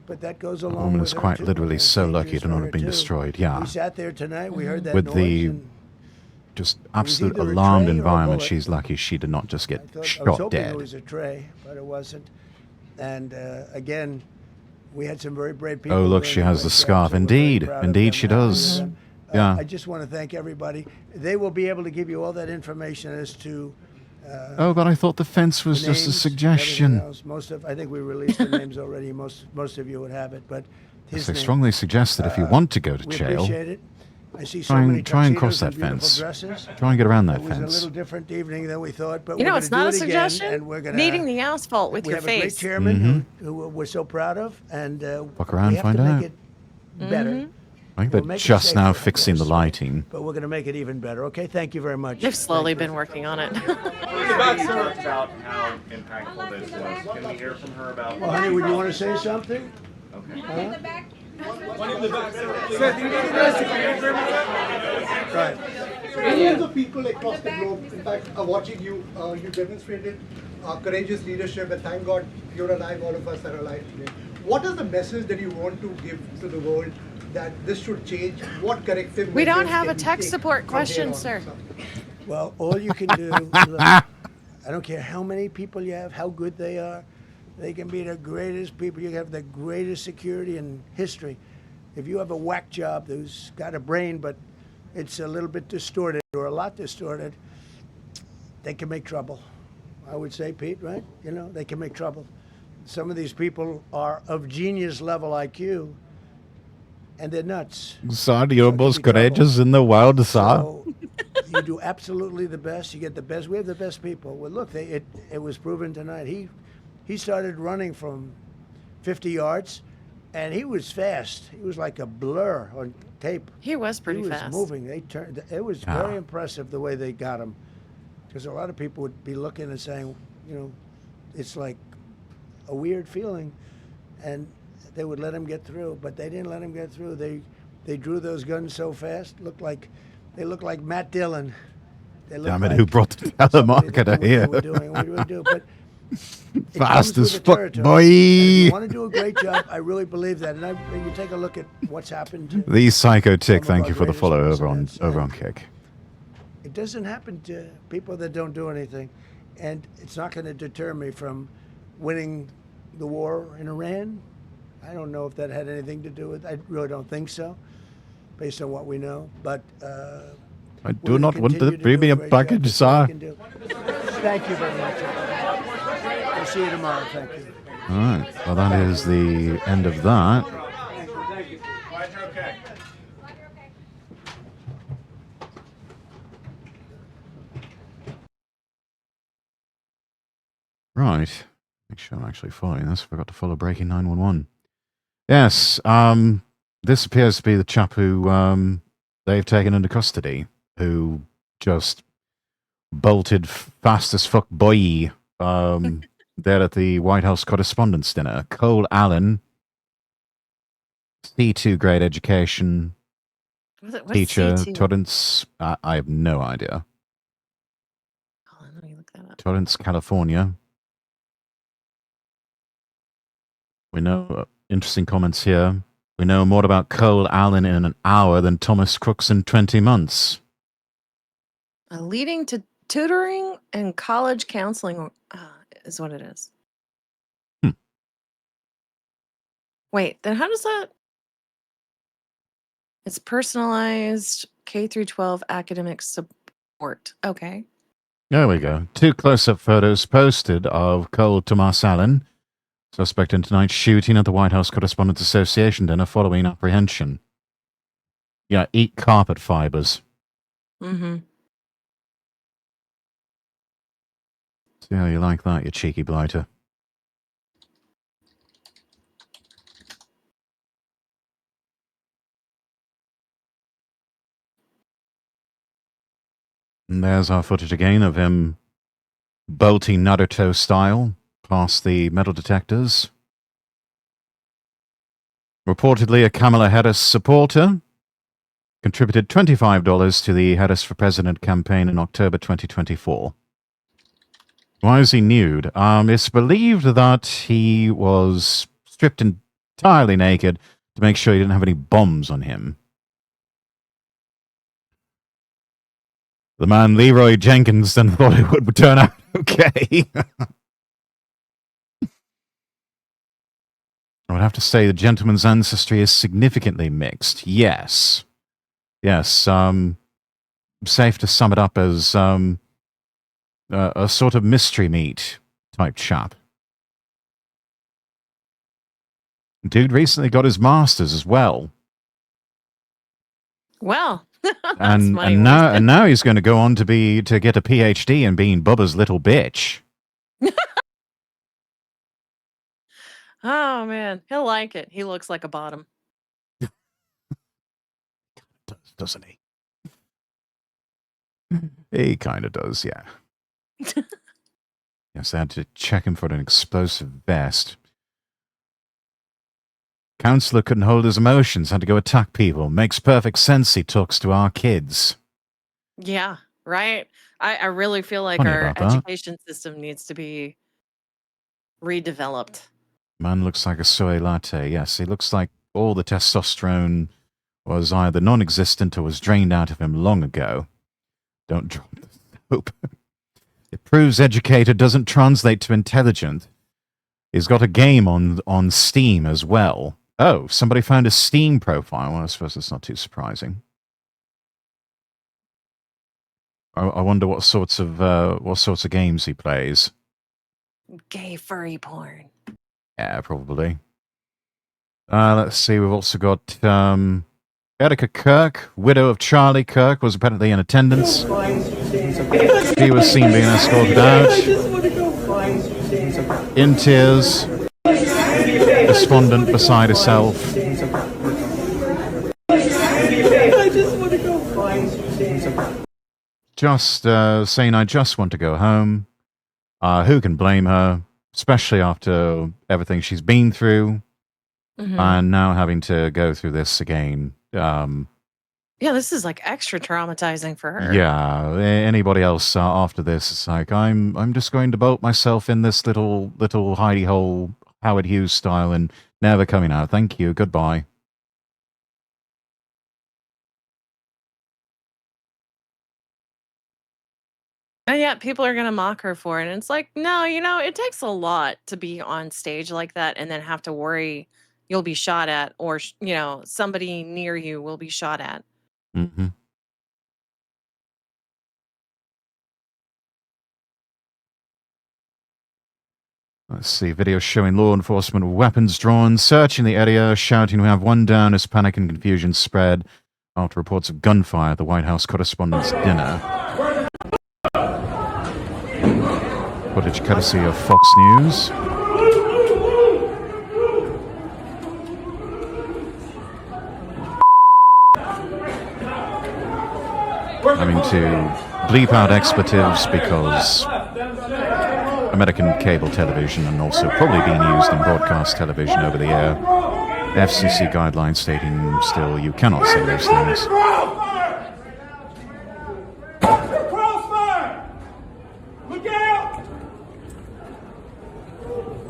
But that goes The along woman with is her, quite too. literally It's so dangerous lucky to for not her, have been too. destroyed. Yeah. We sat there tonight. We heard that With noise. the And just absolute either a alarmed tray or a environment, bullet. she's lucky she did not just get I was shot hoping dead. it was a tray, but it wasn't. And again, we had some very brave people. Oh, look, doing she a has great the job, scarf. so we're very Indeed. proud of Indeed, them. she I'm happy does. for them. Yeah. I just want to thank everybody. They will be able to give you all that information as to. Oh, but I thought the fence was the just a names, suggestion. everything else. I think we released the names already. Most of you would have it, but his So I name. strongly suggest that if you want to go to We jail, appreciate it. I see so try many and cross tuxedos that and beautiful fence. dresses. Try and get around that It was a fence. little different evening than we thought, but You know, we're it's gonna not do a it again, suggestion. and we're gonna Kneading the asphalt with we your have a great face. chairman who we're so proud of, and Walk around, we have find to out. make it better. I think We'll they're make it just now safer, of fixing the course, lighting. but we're going to make it even better. Okay, thank you very much. They've slowly been working on it. About how impactful this was. Can we hear from her about? Well, honey, would you want to say something? Okay. Huh? One in the back, Right. Millions of people across the globe, in fact, are watching you. You demonstrated courageous leadership, and thank God you're alive. All of us are alive today. What is the message that you want to give to the world that this should change? What corrective We don't measures have a can we tech take support from question, here on? sir. Well, all you can do, look, I don't care how many people you have, how good they are. They can be the greatest people. You can have the greatest security in history. If you have a whack job who's got a brain, but it's a little bit distorted or a lot distorted, they can make trouble. I would say, Pete, right? You know, they can make trouble. Some of these people are of genius level IQ, and they're nuts. Sir, you're most courageous in the world, sir. You do absolutely the best. You get the best. We have the best people. Well, look, it was proven tonight. He started running from 50 yards, and he was fast. He was like a blur on tape. He was pretty He was fast. moving. They turned. It was very impressive the way they got him, because a lot of people would be looking and saying, you know, it's like a weird feeling, and they would let him get through, but they didn't let him get through. They drew those guns so fast. They looked like Matt Dillon. They looked Damn it, like who brought the telemarketer here? What we were doing, but it Fast comes with as the fuck, territory. boy. And if you want to do a great job, I really believe that. And you take a look at what's happened. To The Psycho Tick, some of thank our you for the greatest follow over presidents, on and Kick. It doesn't happen to people that don't do anything, and it's not going to deter me from winning the war in Iran. I don't know if that had anything to do with it. I really don't think so, based on what we know. But I do not want to bring me a package, sir. thank you very much. We'll see you tomorrow. Thank you. All right. Well, that is the end of that. Thank you. Glad you're okay. Right. Make sure I'm actually following this. Forgot to follow Breaking 911. Yes, this appears to be the chap who they've taken into custody, who just bolted fast as fuck boy there at the White House Correspondents' Dinner. Cole Allen, C2 grade education, What's teacher, C2? Torrance, I have no idea. Hold on, let me look that up. Torrance, California. We know interesting comments here. We know more about Cole Allen in an hour than Thomas Crooks in 20 months. Leading to tutoring and college counseling is what it is. Wait, then how does that? It's personalized K through 12 academic support. Okay. There we go. 2 close-up photos posted of Cole Thomas Allen, suspect in tonight's shooting at the White House Correspondents' Association dinner following apprehension. Yeah, eat carpet fibers. Mm-hmm. See how you like that, you cheeky blighter. And there's our footage again of him bolting Naruto style past the metal detectors. Reportedly a Kamala Harris supporter, contributed $25 to the Harris for President campaign in October 2024. Why is he nude? It's believed that he was stripped entirely naked to make sure he didn't have any bombs on him. The man Leroy Jenkins then thought it would turn out okay. I would have to say the gentleman's ancestry is significantly mixed. Yes. Yes. Safe to sum it up as a sort of mystery meat type chap. Dude recently got his master's as well. Well, and now he's going to go on to get a PhD in being Bubba's little bitch. Oh man, he'll like it. He looks like a bottom. Doesn't he? He kind of does, yeah. Yes, I had to check him for an explosive vest. Counselor couldn't hold his emotions, had to go attack people. Makes perfect sense he talks to our kids. Yeah, right. I really feel like Funny our about that. education system needs to be redeveloped. Man looks like a soy latte. Yes, he looks like all the testosterone was either non-existent or was drained out of him long ago. Don't drop the soap. It proves educated doesn't translate to intelligent. He's got a game on Steam as well. Oh, somebody found a Steam profile. Well, I suppose it's not too surprising. I wonder what sorts of games he plays. Gay furry porn. Yeah, probably. Let's see. We've also got Erica Kirk, widow of Charlie Kirk, was apparently in attendance. She was seen being escorted out in tears, despondent beside herself. Just saying, I just want to go home. Who can blame her, especially after everything she's been through, and now having to go through this again. Yeah, this is like extra traumatizing for her. Yeah, anybody else after this, it's like I'm just going to bolt myself in this little hidey hole, Howard Hughes style, and never coming out. Thank you. Goodbye. And yet people are going to mock her for it. And it's like, no, it takes a lot to be on stage like that and then have to worry you'll be shot at or, somebody near you will be shot at. Mm-hmm. Let's see, video showing law enforcement with weapons drawn, searching the area, shouting, "We have one down," as panic and confusion spread after reports of gunfire at the White House correspondents' dinner. Footage courtesy of Fox News. Having to bleep out expletives because American cable television and also probably being used in broadcast television over the air. FCC guidelines stating still you cannot say those things.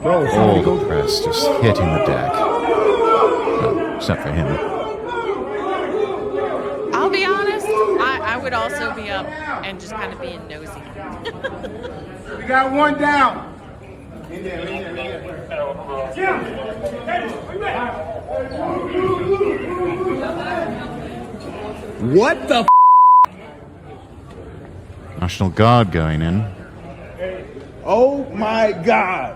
All the press just hitting the deck. Well, except for him. I'll be honest, I would also be up and just kind of being nosy. We got one down. What the National Guard going in. Oh my God.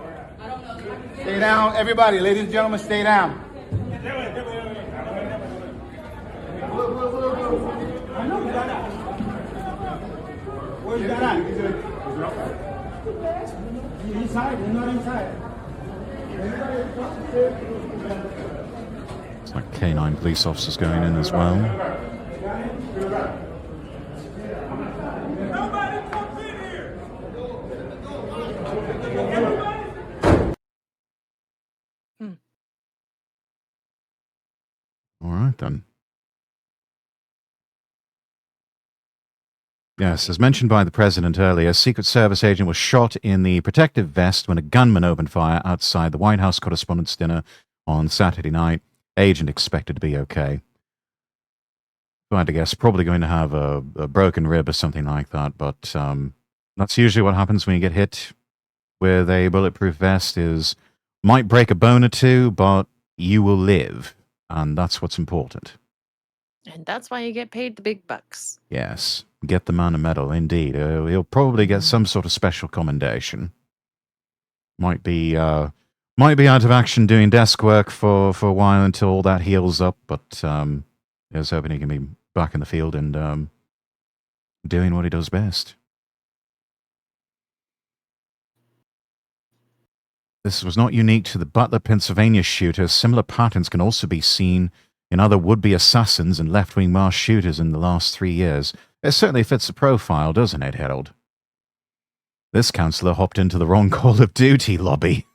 Stay down, everybody. Ladies and gentlemen, stay down. Where's that at? Inside, we're not inside. It's like K9 police officers going in as well. All right, then. Yes, as mentioned by the president earlier, a Secret Service agent was shot in the protective vest when a gunman opened fire outside the White House Correspondents' Dinner on Saturday night. Agent expected to be okay. If I had to guess, probably going to have a broken rib or something like that, but that's usually what happens when you get hit with a bulletproof vest is might break a bone or two, but you will live. And that's what's important. And that's why you get paid the big bucks. Yes. Get the man a medal, indeed. He'll probably get some sort of special commendation. Might be out of action doing desk work for a while until all that heals up, but here's hoping he can be back in the field and doing what he does best. This was not unique to the Butler, Pennsylvania shooter. Similar patterns can also be seen in other would-be assassins and left-wing mass shooters in the last 3 years. It certainly fits the profile, doesn't it, Harold? This counselor hopped into the wrong Call of Duty lobby.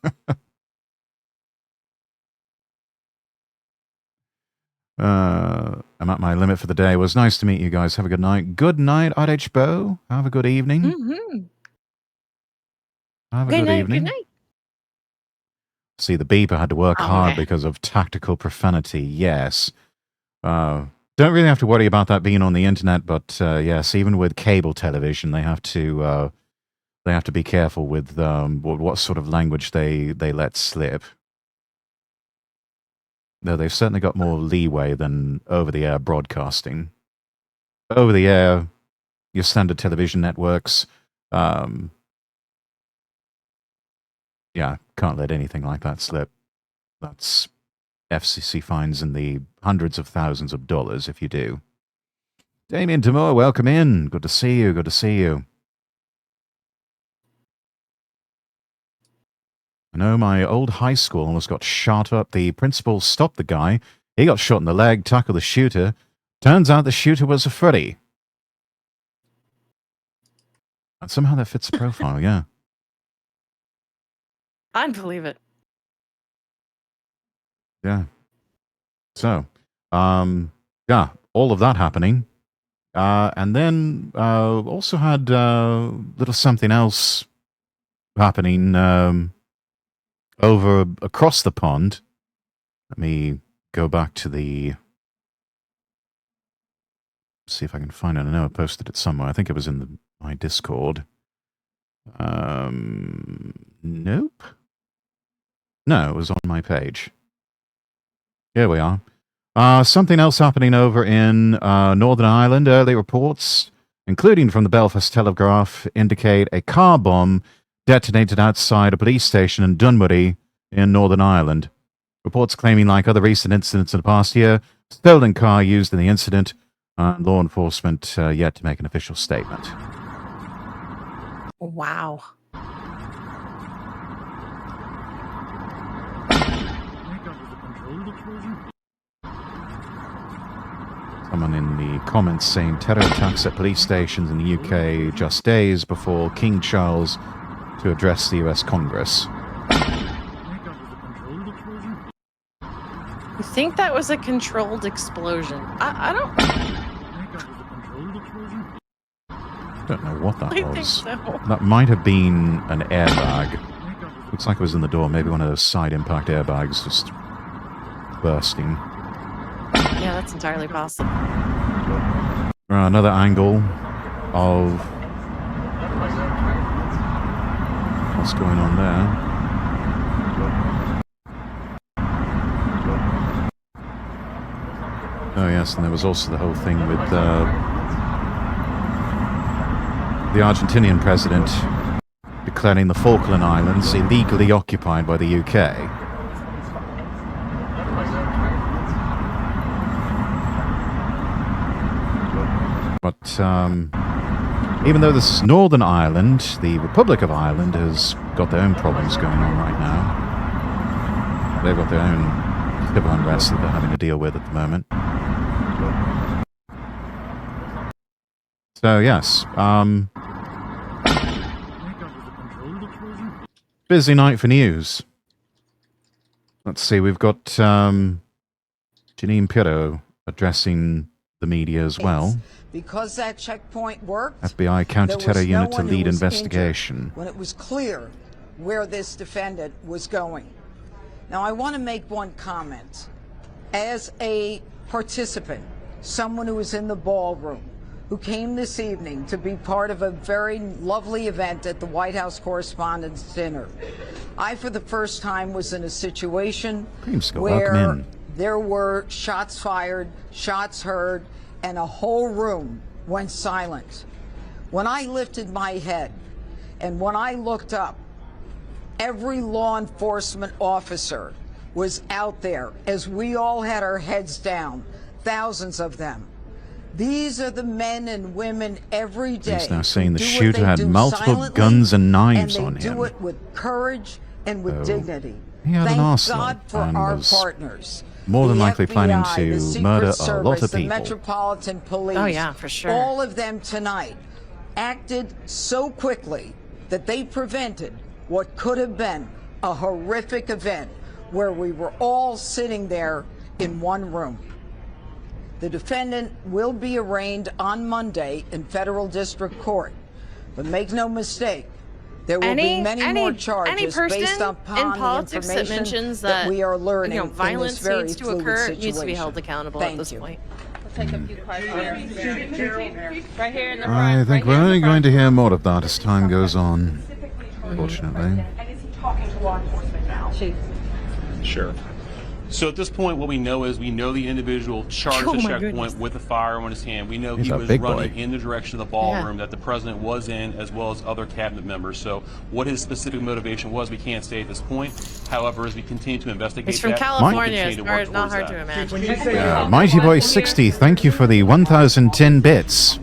I'm at my limit for the day. It was nice to meet you guys. Have a good night. Good night, RH Bo. Have a good evening. Mm-hmm. Have a good evening. Good night. See, the beeper had to work hard because of tactical profanity. Yes. Don't really have to worry about that being on the internet, but yes, even with cable television, they have to be careful with what sort of language they let slip. Though they've certainly got more leeway than over-the-air broadcasting. Over-the-air, your standard television networks, yeah, can't let anything like that slip. That's FCC fines in the hundreds of thousands of dollars if you do. Damien Tamor, welcome in. Good to see you. Good to see you. I know my old high school almost got shot up. The principal stopped the guy. He got shot in the leg, tackled the shooter. Turns out the shooter was a footy. And somehow that fits the profile, yeah. I believe it. Yeah. So, yeah, all of that happening. And then also had little something else happening over across the pond. Let me go back to see if I can find it. I know I posted it somewhere. I think it was in my Discord. Nope. No, it was on my page. Here we are. Something else happening over in Northern Ireland. Early reports, including from the Belfast Telegraph, indicate a car bomb detonated outside a police station in Dunwoody in Northern Ireland. Reports claiming, like other recent incidents in the past year, stolen car used in the incident, and law enforcement yet to make an official statement. Wow. Someone in the comments saying terror attacks at police stations in the UK just days before King Charles to address the US Congress. You think that was a controlled explosion? I Don't know what that I was. think so. That might have been an airbag. Looks like it was in the door. Maybe one of those side impact airbags just bursting. Yeah, that's entirely possible. Another angle of what's going on there. Oh yes, and there was also the whole thing with the Argentinian president declaring the Falkland Islands illegally occupied by the UK. But even though this is Northern Ireland, the Republic of Ireland has got their own problems going on right now. They've got their own civil unrest that they're having to deal with at the moment. So yes, busy night for news. Let's see, we've got Janine Pirro addressing the media as well. Because that checkpoint worked, FBI counter-terror unit to lead who was investigation. injured when it was clear where this defendant was going. Now, I want to make one comment. As a participant, someone who was in the ballroom, who came this evening to be part of a very lovely event at the White House Correspondents' Dinner, I, for the first time, was in a situation where there were shots fired, shots heard, and a whole room went silent. When I lifted my head and when I looked up, every law enforcement officer was out there as we all had our heads down, thousands of them. These are the men and women every day. He's now saying the shooter had multiple guns and knives on him. And they do it with courage and with dignity. He had an arsenal God for and our was partners. more than likely FBI, planning the to Secret murder a Service, lot of the people. Metropolitan Police, Oh, yeah, for sure. all of them tonight acted so quickly that they prevented what could have been a horrific event where we were all sitting there in one room. The defendant will be arraigned on Monday in federal district court, but make no mistake, there will be many more charges based upon in politics the that information mentions that we are learning violence in this very needs to fluid occur situation. needs to be held accountable at this point. We'll take a few questions. Right here in the front. I think we're only going to hear more of that as time goes on, unfortunately. And is he talking to law enforcement now? Sure. So at this point, what we know is we know the individual charged at checkpoint with a firearm in his hand. We know He's he a was big running boy. in the direction of the ballroom that the president was in, as well as other cabinet members. So what his specific motivation was, we can't say at this point. However, as we continue to investigate He's from that, California. we'll It's continue to work not hard towards to that. imagine. Mighty Boy 60, thank you for the 1,010 bits.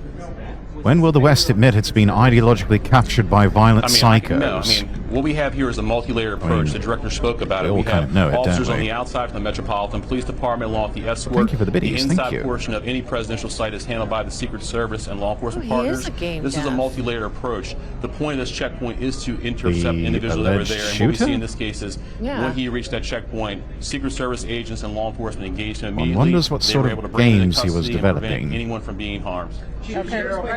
When will the West admit it's been ideologically captured by violent psychos? What we have here is a multi-layered approach. The director spoke about it. we all We kind have of know it, officers don't on we? the outside from the Metropolitan Police Department, along with the escort. Thank you for the biddies, The thank inside you. portion of any presidential site is handled by the Secret Service and law enforcement he partners. is a game This is a dev. multi-layered approach. The point of this checkpoint is to intercept individuals that are alleged there. And what we shooter? see in this case is Yeah. when he reached that checkpoint, Secret Service agents and law enforcement engaged him One immediately. wonders what They sort were of able to bring him into games he was custody and prevent developing. anyone from being harmed. Okay, right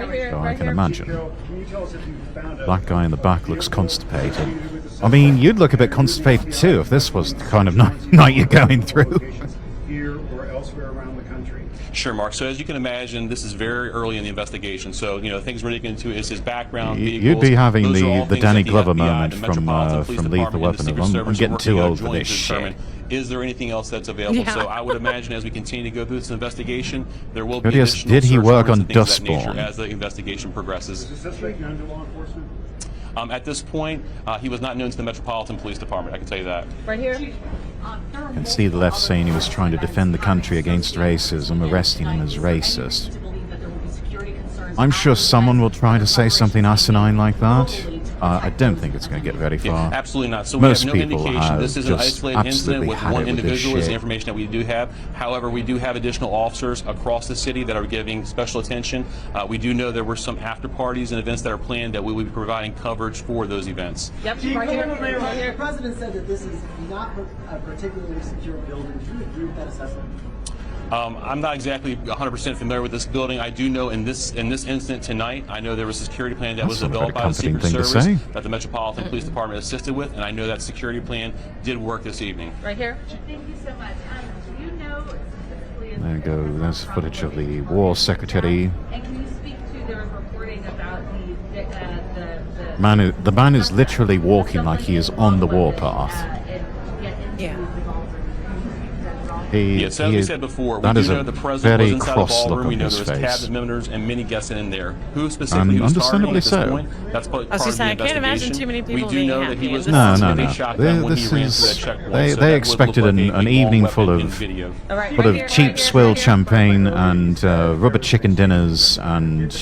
here, So I right can here. imagine. Can you tell us if you found Black guy in the back looks constipated. I mean, you'd look a bit constipated too if this was the kind of night you're going through. here or elsewhere around the country? Sure, Mark. So as you can imagine, this is very early in the investigation. So, things we're looking into is his background, You'd vehicles. be having Those are all the things Danny that Glover FBI, moment the from Metropolitan Police Lethal Department, and Weapon. the Secret I'm Service are getting too working old for jointly this to shit. determine, is there anything else that's available? Yeah. So I would imagine as we continue to go through this investigation, there will be Curious, additional did he search work warrants on and things of that nature Dustborn? as the investigation progresses. Is this like known to law enforcement? At this point, he was not known to the Metropolitan Police Department, I can tell you that. Right here? You can see the left saying he was trying to defend the country against racism, arresting him as racist. I'm sure someone will try to say something asinine like that. I don't think it's going to get very far. Yeah, absolutely not. So Most we have no people indication have this is an just isolated incident absolutely with had one it with this individual is the shit. information that we do have. However, we do have additional officers across the city that are giving special attention. We do know there were some after parties and events that are planned that we will be providing coverage for those events. Yep, right here. Right here. The president said that this is not a particularly secure building. Do you agree with that assessment? I'm not exactly 100% familiar with this building. I do know in this incident tonight, I know there was a security plan that was developed by the Secret Service that the Metropolitan Police Department assisted with, and I know that security plan did work this evening. Right here. Thank you so much. Do you know specifically? There you go. There's footage of the War Secretary. And can you speak to the reporting about The man is literally walking like he is on the warpath. Yes, as we said before, we do know the president was inside the ballroom. We know there was cabinet members and many guests in there. Who specifically was targeting at this point? That's part of the investigation. I can't imagine too many people we do know that he was no. shotgun when he ran through that checkpoint. They expected an evening full of cheap swilled champagne and rubber chicken dinners, and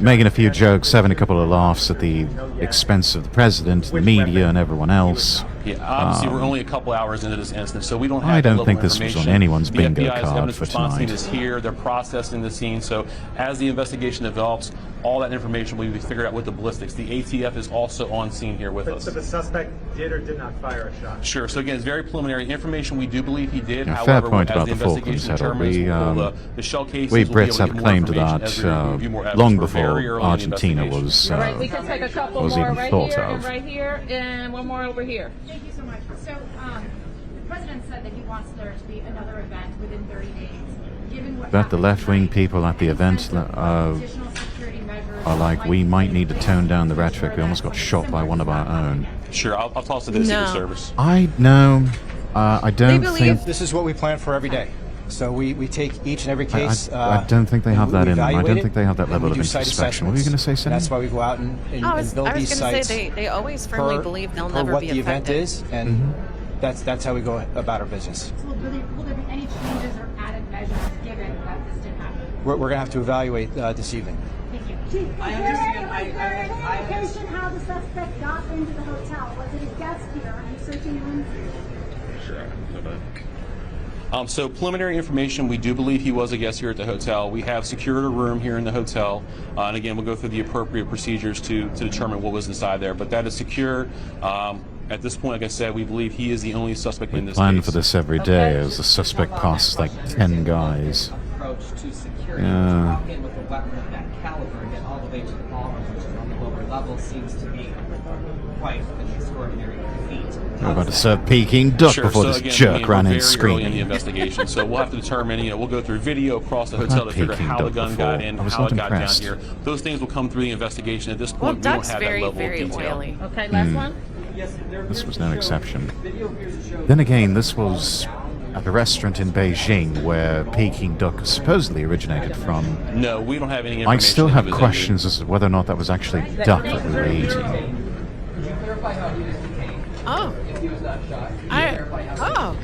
making a few jokes, having a couple of laughs at the expense of the president, the media, and everyone else. Yeah, obviously we're only a couple hours into this incident, so we don't have I don't the think level this of was on information. anyone's bingo The FBI's card evidence for response team tonight. is here. They're processing the scene. So as the investigation develops, all that information will be figured out with the ballistics. The ATF is also on scene here with us. So the suspect did or did not fire a shot? Sure. So again, it's very preliminary information. We do believe he did. Yeah, However, fair point as about the the Falklands investigation settle. determines, the shell cases We will be able Brits to have get more claim to information that as we review more evidence. long We're before very early in the Argentina investigation. was All right, we can take a couple was more even right thought here of. and right here, and one more over here. Thank you so much. So, the president said that he wants there to be another event within 30 days. Given what But the left-wing people at the event are like, we might need to tone down the rhetoric. We almost got shot by one of our own. Sure, I'll toss it to the Secret Service. I don't think. This is what we plan for every day. So we take each and every case. I don't think they have that in them. I don't evaluate think they have that it, level and of we do site introspection. What were you going to say, Cindy? That's why we go out and build these sites. They always firmly believe they'll never what be the event affected. is, and that's how we go about our business. So will there be any changes or added measures given that this didn't happen? We're going to have to evaluate this evening. Thank you. Chief, is there any indication how the suspect got into the hotel? Was it a guest here and searching rooms? Sure. So preliminary information, we do believe he was a guest here at the hotel. We have secured a room here in the hotel, and again, we'll go through the appropriate procedures to determine what was inside there. But that is secure. At this point, like I said, we believe he is the only suspect in this Plan case. for this every day as the suspect passes like 10 guys. Approach to security. Yeah. To walk in with a weapon of that caliber and get all the way to the ballroom, which is on the lower level, seems to be quite an extraordinary feat. We're about to serve Peking duck Sure. before So this again, jerk ran in we're very early in the screaming. investigation, so we'll have to determine. We'll go through video across the I've hotel had to figure out Peking how the duck gun before. got in, I was how not it got impressed. down here. Those things will come through the investigation. At this Well, point, we don't duck's have very, that level very of detail. oily. Okay, last one. This was no exception. Then again, this was at a restaurant in Beijing where Peking duck supposedly originated from. No, we don't have any information. I still that have he was questions as to whether or not that was actually duck that we were eating. Could you clarify how he was detained? Oh. If he was not shot.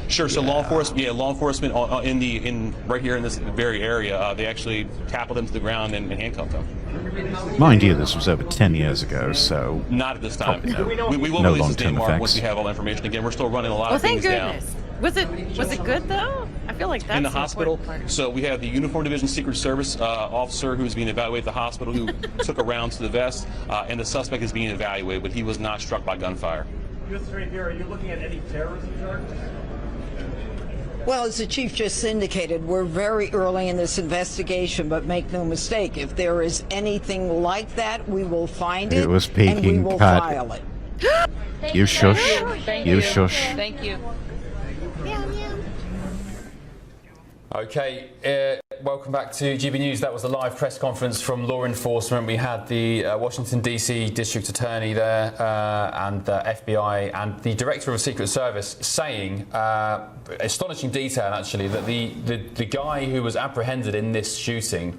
Sure. So law enforcement in right here in this very area, they actually tackled him to the ground and handcuffed him. Mind you, this was over 10 years ago, so Not at this time. Probably We will no release his long-term name, Mark, effects. once we have all the information. Again, we're still running a lot Well, of thank things down. goodness. Was it good though? I feel like that's In the hospital, important part. so we have the Uniform Division Secret Service officer who's being evaluated at the hospital who took a round to the vest, and the suspect is being evaluated, but he was not struck by gunfire. Just right here, are you looking at any terrorism charges? Well, as the chief just indicated, we're very early in this investigation, but make no mistake, if there is anything like that, we will find it, It was and we Peking will cut. file it. You shush. You shush. Thank you. Okay, welcome back to GB News. That was a live press conference from law enforcement. We had the Washington, D.C. District Attorney there and the FBI and the Director of Secret Service saying, astonishing detail actually, that the guy who was apprehended in this shooting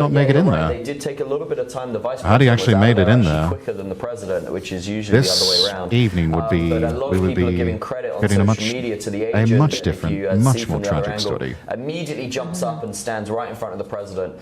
not make it in Right. there? They did take a little bit of time. The vice How do you actually president was made it in actually there? quicker than the president, which is usually This the other way around. evening would be, But a lot we of would people are be giving credit on getting social a much, media to the agent. much if different, you, much see more from the other tragic angle, story. Immediately jumps up and stands right in front of the president.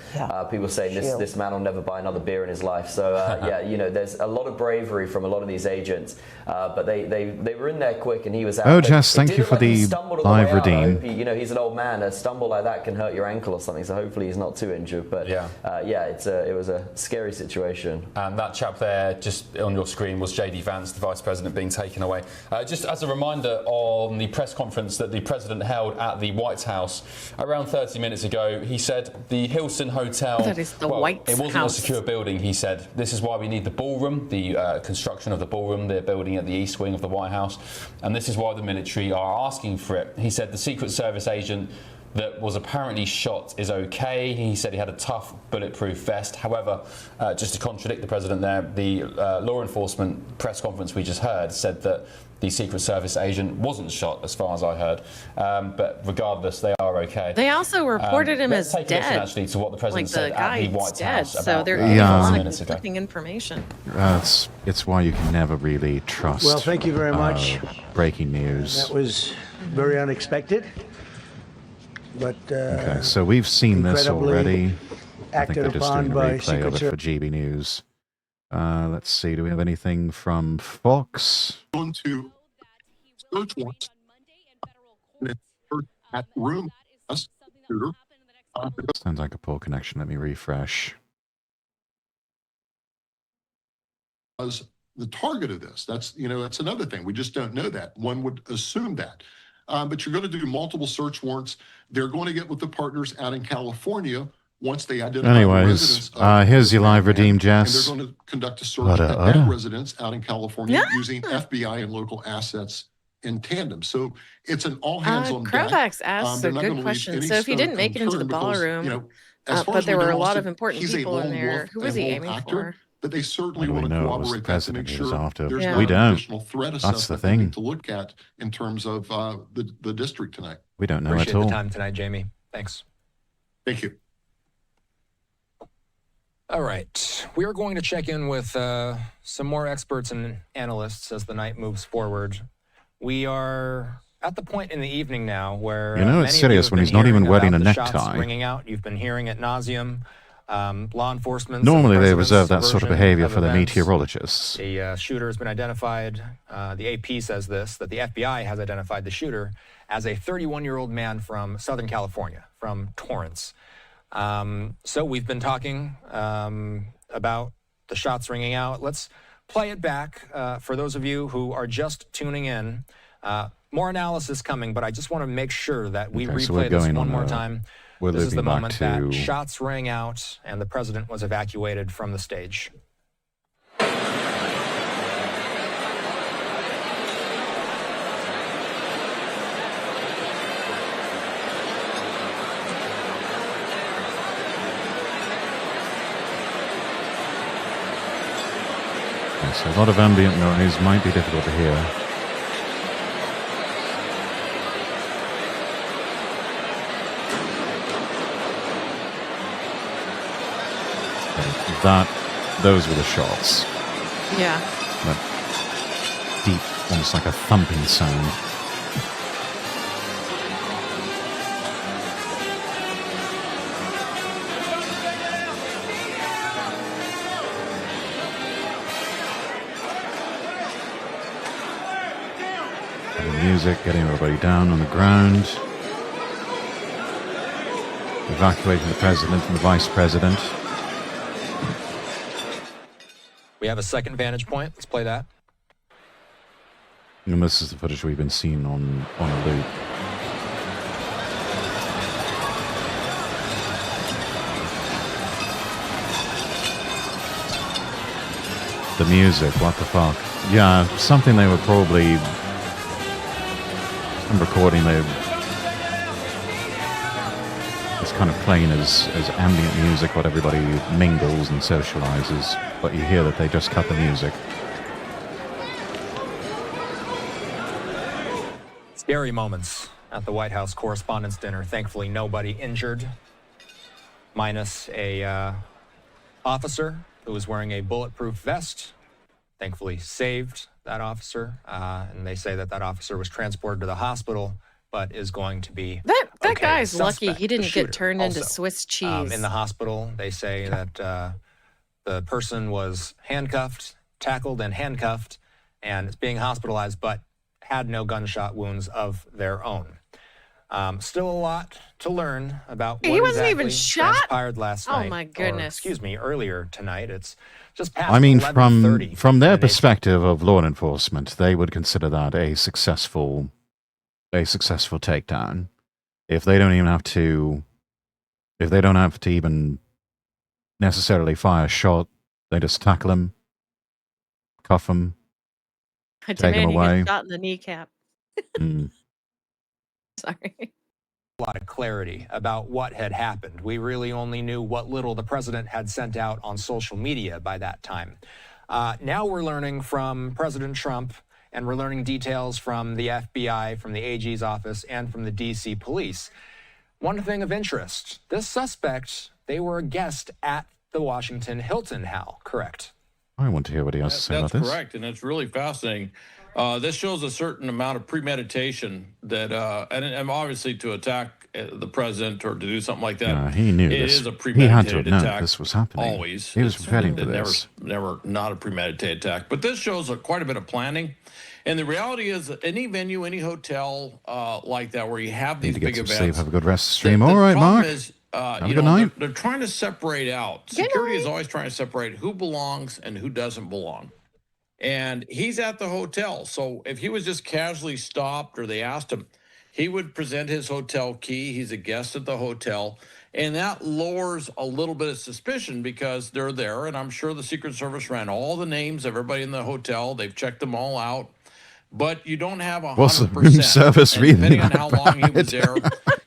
People saying this man will never buy another beer in his life. So yeah, you know, there's a lot of bravery from a lot of these agents, but they were in there quick, and he was out. Oh, Jess, thank you for the live redeem. You know, he's an old man. A stumble like that can hurt your ankle or something. So hopefully he's not too injured. But yeah, it was a scary situation. And that chap there, just on your screen, was JD Vance, the Vice President, being taken away. Just as a reminder, on the press conference that the President held at the White House around 30 minutes ago, he said the Hilton Hotel, That is the White it wasn't House. a secure building, he said. This is why we need the ballroom, the construction of the ballroom they're building at the east wing of the White House, and this is why the military are asking for it. He said the Secret Service agent that was apparently shot is okay. He said he had a tough bulletproof vest. However, just to contradict the President there, the law enforcement press conference we just heard said that the Secret Service agent wasn't shot, as far as I heard. But regardless, they are okay. They also reported him as let's take a dead. listen, actually, to what the President Like said the at the guy White dead. House So about there 30 is a lot of minutes ago. conflicting information. It's why you can never really trust. Well, thank you very much. Breaking news. That was very unexpected. But Okay, so we've seen this incredibly already. I think acted they're just upon doing a by replay Secret of it for Service. GB News. Let's see, do we have anything from Fox? Going to search warrants at room shooter. Sounds like a poor connection. Let me refresh. Was the target of this. That's another thing. We just don't know that. One would assume that. But you're going to do multiple search warrants. They're going to get with the partners out in California once they identify the Anyways, residence. here's your live redeem, Jess. And they're going to conduct a search at that residence out in California using FBI and local assets in tandem. So it's an all hands on deck. Crowbax asked They're a not good gonna leave question. any So if he stone didn't make it into the unturned because, ballroom, as far but as there we were a know, lot of also, important he's a people in lone there, wolf who was and he lone aiming actor, for? But they certainly How do we want to know it was the corroborate that to make president he was sure after? there's Yeah. no We don't. additional threat That's the assessment they thing. need to look at in terms of the district tonight. We don't know Appreciate at all. the time tonight, Jamie. Thanks. Thank you. All right. We are going to check in with some more experts and analysts as the night moves forward. We are at the point in the evening now where You know it's many of you serious have when been he's not even hearing wearing about a the shots necktie. ringing out. You've been hearing ad nauseum. Law enforcement. Normally they reserve that sort of behavior for the meteorologists. The shooter has been identified. The AP says this, that the FBI has identified the shooter as a 31-year-old man from Southern California, from Torrance. So we've been talking about the shots ringing out. Let's play it back for those of you who are just tuning in. More analysis coming, but I just want to make sure that we Okay, so we're replay this going one on more a- time. we're This is the looping back moment that to- shots rang out and the president was evacuated from the stage. Okay, so a lot of ambient noise might be difficult to hear. Those were the shots. Yeah. That deep, almost like a thumping sound. The music, getting everybody down on the ground. Evacuating the president and the vice president. We have a second vantage point. Let's play that. And this is the footage we've been seeing on a loop. The music, what the fuck? Yeah, something they would probably... Some recording they... It's kind of playing as ambient music, what everybody mingles and socializes. But you hear that they just cut the music. Scary moments at the White House Correspondents' Dinner. Thankfully, nobody injured, minus a officer who was wearing a bulletproof vest. Thankfully, saved that officer, and they say that that officer was transported to the hospital, but is going to be That That Okay, guy's the lucky suspect, he the didn't get shooter, turned into also, Swiss cheese. in the hospital, they say that the person was handcuffed, tackled and handcuffed, and is being hospitalized, but had no gunshot wounds of their own. Still a lot to learn about what He wasn't exactly even shot? transpired last night. Oh my Or, goodness. excuse me, earlier tonight. It's just past I mean, 11:30. from their perspective of law enforcement, they would consider that a successful takedown. If they don't have to even necessarily fire a shot, they just tackle him, cuff him, I take him demand he away. gets shot in the kneecap. Mm. Sorry. A lot of clarity about what had happened. We really only knew what little the president had sent out on social media by that time. Now we're learning from President Trump, and we're learning details from the FBI, from the AG's office, and from the D.C. police. One thing of interest, this suspect, they were a guest at the Washington Hilton, Hal, correct? I want to hear what he has to say about this. That's correct, and it's really fascinating. This shows a certain amount of premeditation that, and obviously to attack the president or to do something like that. Yeah, he knew it this. is a He had to premeditated have known attack. this was happening. Always, He was preparing for this. Never not a premeditated attack. But this shows quite a bit of planning. And the reality is, that any venue, any hotel like that, where you have these Need to big get some events, sleep. Have a good rest of the stream. the All right, problem Mark. is, Have a you good know, night. they're trying to separate out. Security is always trying to separate who belongs and who doesn't belong. And he's at the hotel. So if he was just casually stopped or they asked him, he would present his hotel key. He's a guest at the hotel. And that lowers a little bit of suspicion because they're there. And I'm sure the Secret Service ran all the names of everybody in the hotel. They've checked them all out. But you don't have 100%. What's the room service And reading depending on how about long he was it? there,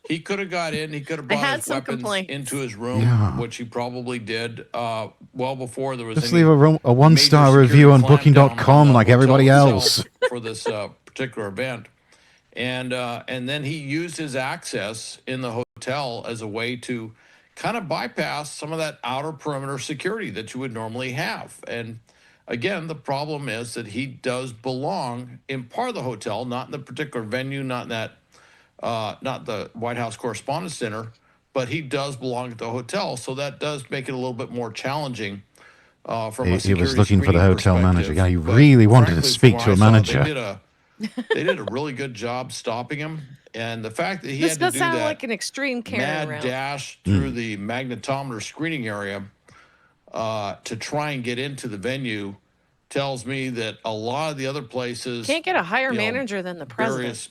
he could have got in. He could have I brought had his some weapons complaints. into his room, Yeah. which he probably did well before there was Just any leave a one-star major review on security clampdown Booking.com the like hotel everybody itself else. for this particular event. And then he used his access in the hotel as a way to kind of bypass some of that outer perimeter security that you would normally have. And again, the problem is that he does belong in part of the hotel, not in the particular venue, not in that, not the White House Correspondents' Center, but he does belong at the hotel. So that does make it a little bit more challenging from a security He was looking for the screening hotel manager. perspective. Yeah, he But really wanted to frankly, speak from to a what I saw, manager. they did a really good job stopping him. And the fact that he This had to does do sound that like an extreme Karen mad round. dash through the magnetometer screening area to try and get into the venue tells me that a lot of the other places Can't get a higher you know, manager than the president. various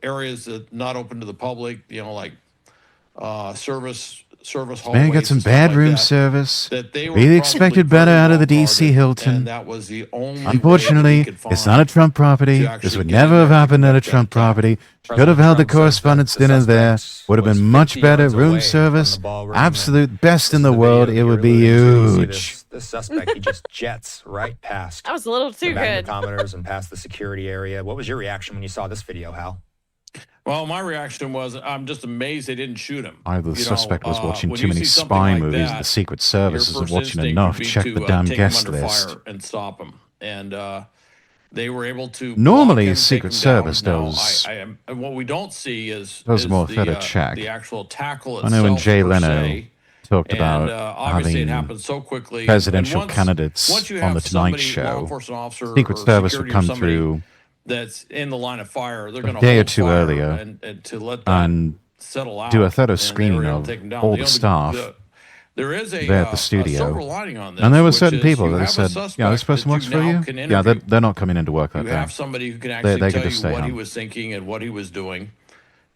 areas that not open to the public, like service hallways. Man got some and stuff bad like room that, service. that they were Really probably expected very better out of the well DC guarded, Hilton. and that was the only way that he Unfortunately, could it's find not a Trump property. to This actually would get never in have there to happened at a commit that Trump attack. property. Should have President held the Trump says that correspondence the dinner there. suspect Would have was been much 50 better yards room away from service. the ballroom. Absolute best in This the is world. video It would be you're alluding to. You see huge. this suspect, he just jets right past That was a little the too good. magnetometers and past the security area. What was your reaction when you saw this video, Hal? Well, my reaction was, I'm just amazed they didn't shoot him. Either the suspect was watching when too you many see something spy like movies, that, the Secret Service your isn't first watching instinct enough. would be Check to, the damn take guest him under list. fire and stop him. And they were able to Normally, block him, Secret take him down. Service Now, does- and what we don't see is more the, thorough check. the actual tackle I itself. know when Jay per Leno se. talked And, about obviously it having happened so quickly. presidential And once candidates you on have the Tonight somebody, law Show, enforcement officer Secret or Service would security or come somebody through that's in the line of fire, they're a going to day or hold two fire earlier and to let that and settle out. do a thorough and they screening were able of to take 'em down. all You the know, staff there is a, there at the a studio. silver lining on this, And there were which certain is people you that have a said, yeah, this suspect person that works you for now you. can Yeah, interview. they're not coming into work that You day. have somebody who can actually they tell could just you stay what he home. was thinking and what he was doing.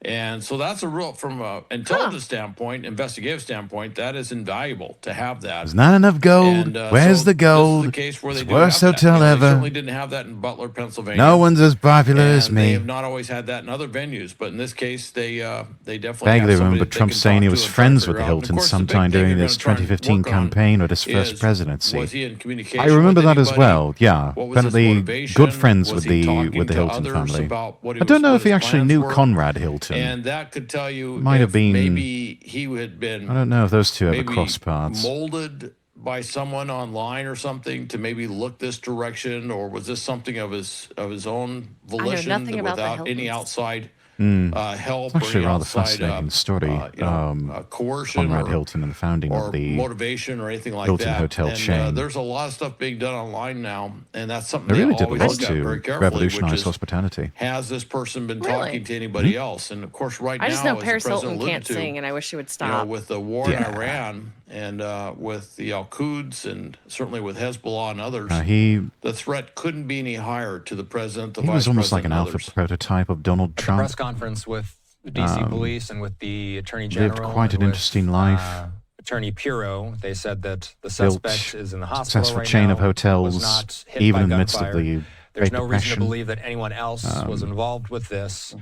And so that's a real, from an intelligence standpoint, investigative standpoint, that is invaluable to have that. There's not enough gold. And, Where's so the gold? This is the case where It's they do worst have that. hotel They ever. certainly didn't have that in Butler, Pennsylvania. No one's as popular as And they me. have not always had that in other venues, but in this case, they definitely Vaguely have somebody remember that they Trump can saying he talk was to and try to friends with figure the out. And of Hilton course, the big sometime thing during they're this gonna try and 2015 work on campaign or his first is, presidency. was he in communication I remember with that as anybody? well. Yeah, What was his apparently motivation? good friends Was with he the talking to Hilton others family. about what he I don't was- know what if he his actually plans knew were? Conrad Hilton. And that could tell you Might have if been. maybe he had been. I don't know if those two ever maybe crossed paths. molded by someone online or something to maybe look this direction, or was this something of his own volition nothing about the without any Hiltons. outside help It's actually or a rather outside fascinating story. coercion Conrad or, Hilton and the founding or of the motivation or anything like Hilton that. hotel and chain. there's a lot of stuff being done online now, and that's something They they really did a always lot look at very to carefully, which revolutionize is, hospitality. has this person been Really? talking to anybody Mhm. else? And of course, right I now, just know as Paris the president Hilton alluded can't to, sing, and I wish she would you know, stop. with the war in Yeah. Iran and with the Al-Quds and certainly with Hezbollah and others, the threat couldn't be any higher to the president, the He vice was almost like president, an and alpha others. prototype of Donald At the Trump. press conference with the D.C. police and with the Attorney General, Lived quite and an with, interesting life. Attorney Pirro, they said that the Built suspect is in the hospital successful right chain now, of hotels, was not hit even by in the midst of gunfire. the There's Great no reason to Depression. believe that anyone else was involved with this.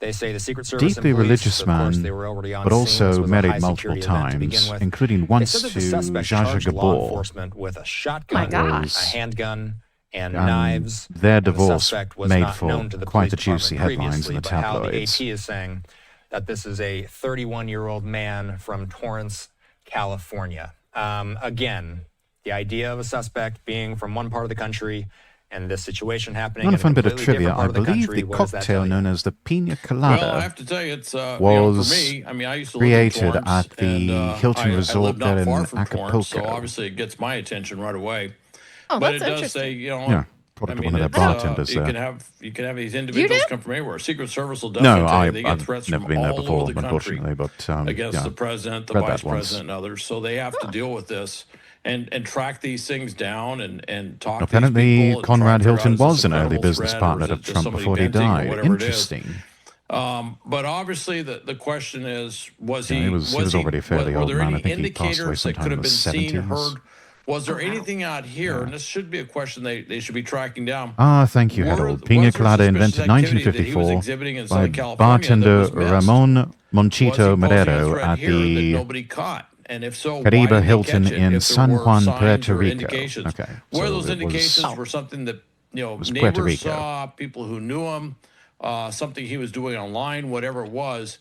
They say the Secret Service Deeply and police, religious of course, man, they were already on but scene. This also was a married high multiple security event to begin times, with. including They once said that the to suspect Zsa charged law Gabor. enforcement with a My shotgun, gosh. a handgun, and knives. Their and the divorce suspect was made not for known to the quite police the juicy department headlines in the previously, but how the tabloids. AP is saying that this is a 31-year-old man from Torrance, California. Again, the idea of a suspect being from one part of the country and this situation happening On in a a fun bit of completely trivia, different part I of the believe country, the what does that tell cocktail you? known as the Pina Well, I Colada have to tell you, it's you know, for was me. I mean, I used to live in created Torrance, at the and Hilton I Resort lived there not in far from Torrance, so Acapulco. obviously it gets my attention right away. Oh, But that's it does interesting. say, you know, Yeah, I probably mean, one of their it's, bartenders you there. can have these individuals did? come from anywhere. Secret Service will definitely No, tell you they get I've threats never from been there all before, over the country unfortunately, but against yeah, the president, the read vice that once. president, and others. So they have to deal with this and track these things down and talk Apparently, to these people and try Conrad and figure out, Hilton is this was a an early credible business threat, or partner is of it just Trump somebody before he venting or died. whatever it is. Interesting. But obviously, the question is, was Yeah, he? he was already a fairly were old there man. I any think he passed away indicators that sometime could in have the been seen, 70s. heard? Was there anything out here? And this should be a question they should be tracking down. Ah, thank you, Harold. Pina Colada invented 1954 by bartender Ramon Monchito Marrero at the Nobody caught. And if so, why Caribe didn't they Hilton catch it? in If there San were Juan, signs Puerto or Rico. indications, Okay, where so those it was- indications were something that was Puerto neighbors Rico. saw, people who knew him, something he was doing online, whatever it was.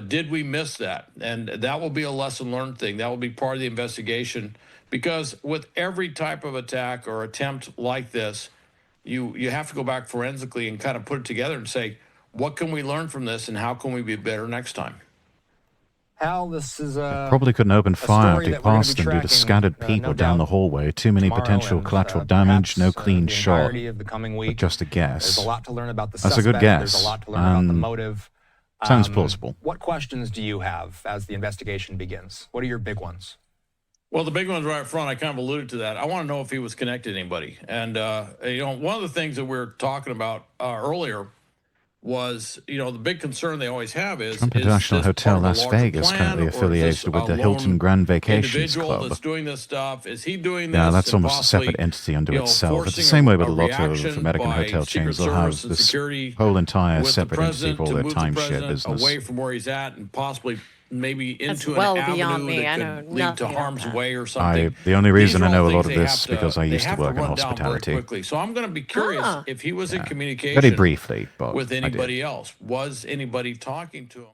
Did we miss that? And that will be a lesson learned thing. That will be part of the investigation, because with every type of attack or attempt like this, you have to go back forensically and kind of put it together and say, what can we learn from this and how can we be better next time? Hal, this is Probably couldn't open fire story if he that we're gonna passed be them due to tracking, scattered no people down doubt, the hallway. Too many tomorrow potential and, collateral damage, no perhaps, clean the shot. entirety of the coming week. But just a guess. There's a lot to learn about the That's suspect. a good guess. There's a lot to learn about the motive. Sounds plausible. What questions do you have as the investigation begins? What are your big ones? Well, the big one's right up front. I kind of alluded to that. I want to know if he was connected to anybody. And, you know, one of the things that we were talking about earlier was, you know, the big concern they always have is Trump International this Hotel part of the Las larger Vegas plan, currently or is this affiliated with a the lone Hilton Grand Vacations individual Club. that's doing this stuff? Is he doing this? Yeah, that's and almost a separate possibly, entity unto you know, itself. It's the forcing same way with a a lot of reaction American by hotel Secret chains. They'll have Service and this security whole entire with the separate entity president for all to their move the timeshare president business. away from where he's at and possibly maybe That's into well an beyond avenue me. I that know could lead to nothing about harm's that. way or something. The only reason These I are know all a lot things of they this have to- because I they used to have work in run down very hospitality. quickly. So I'm going to be curious if he was in communication Very briefly, but with I did. anybody else. Was anybody talking to him?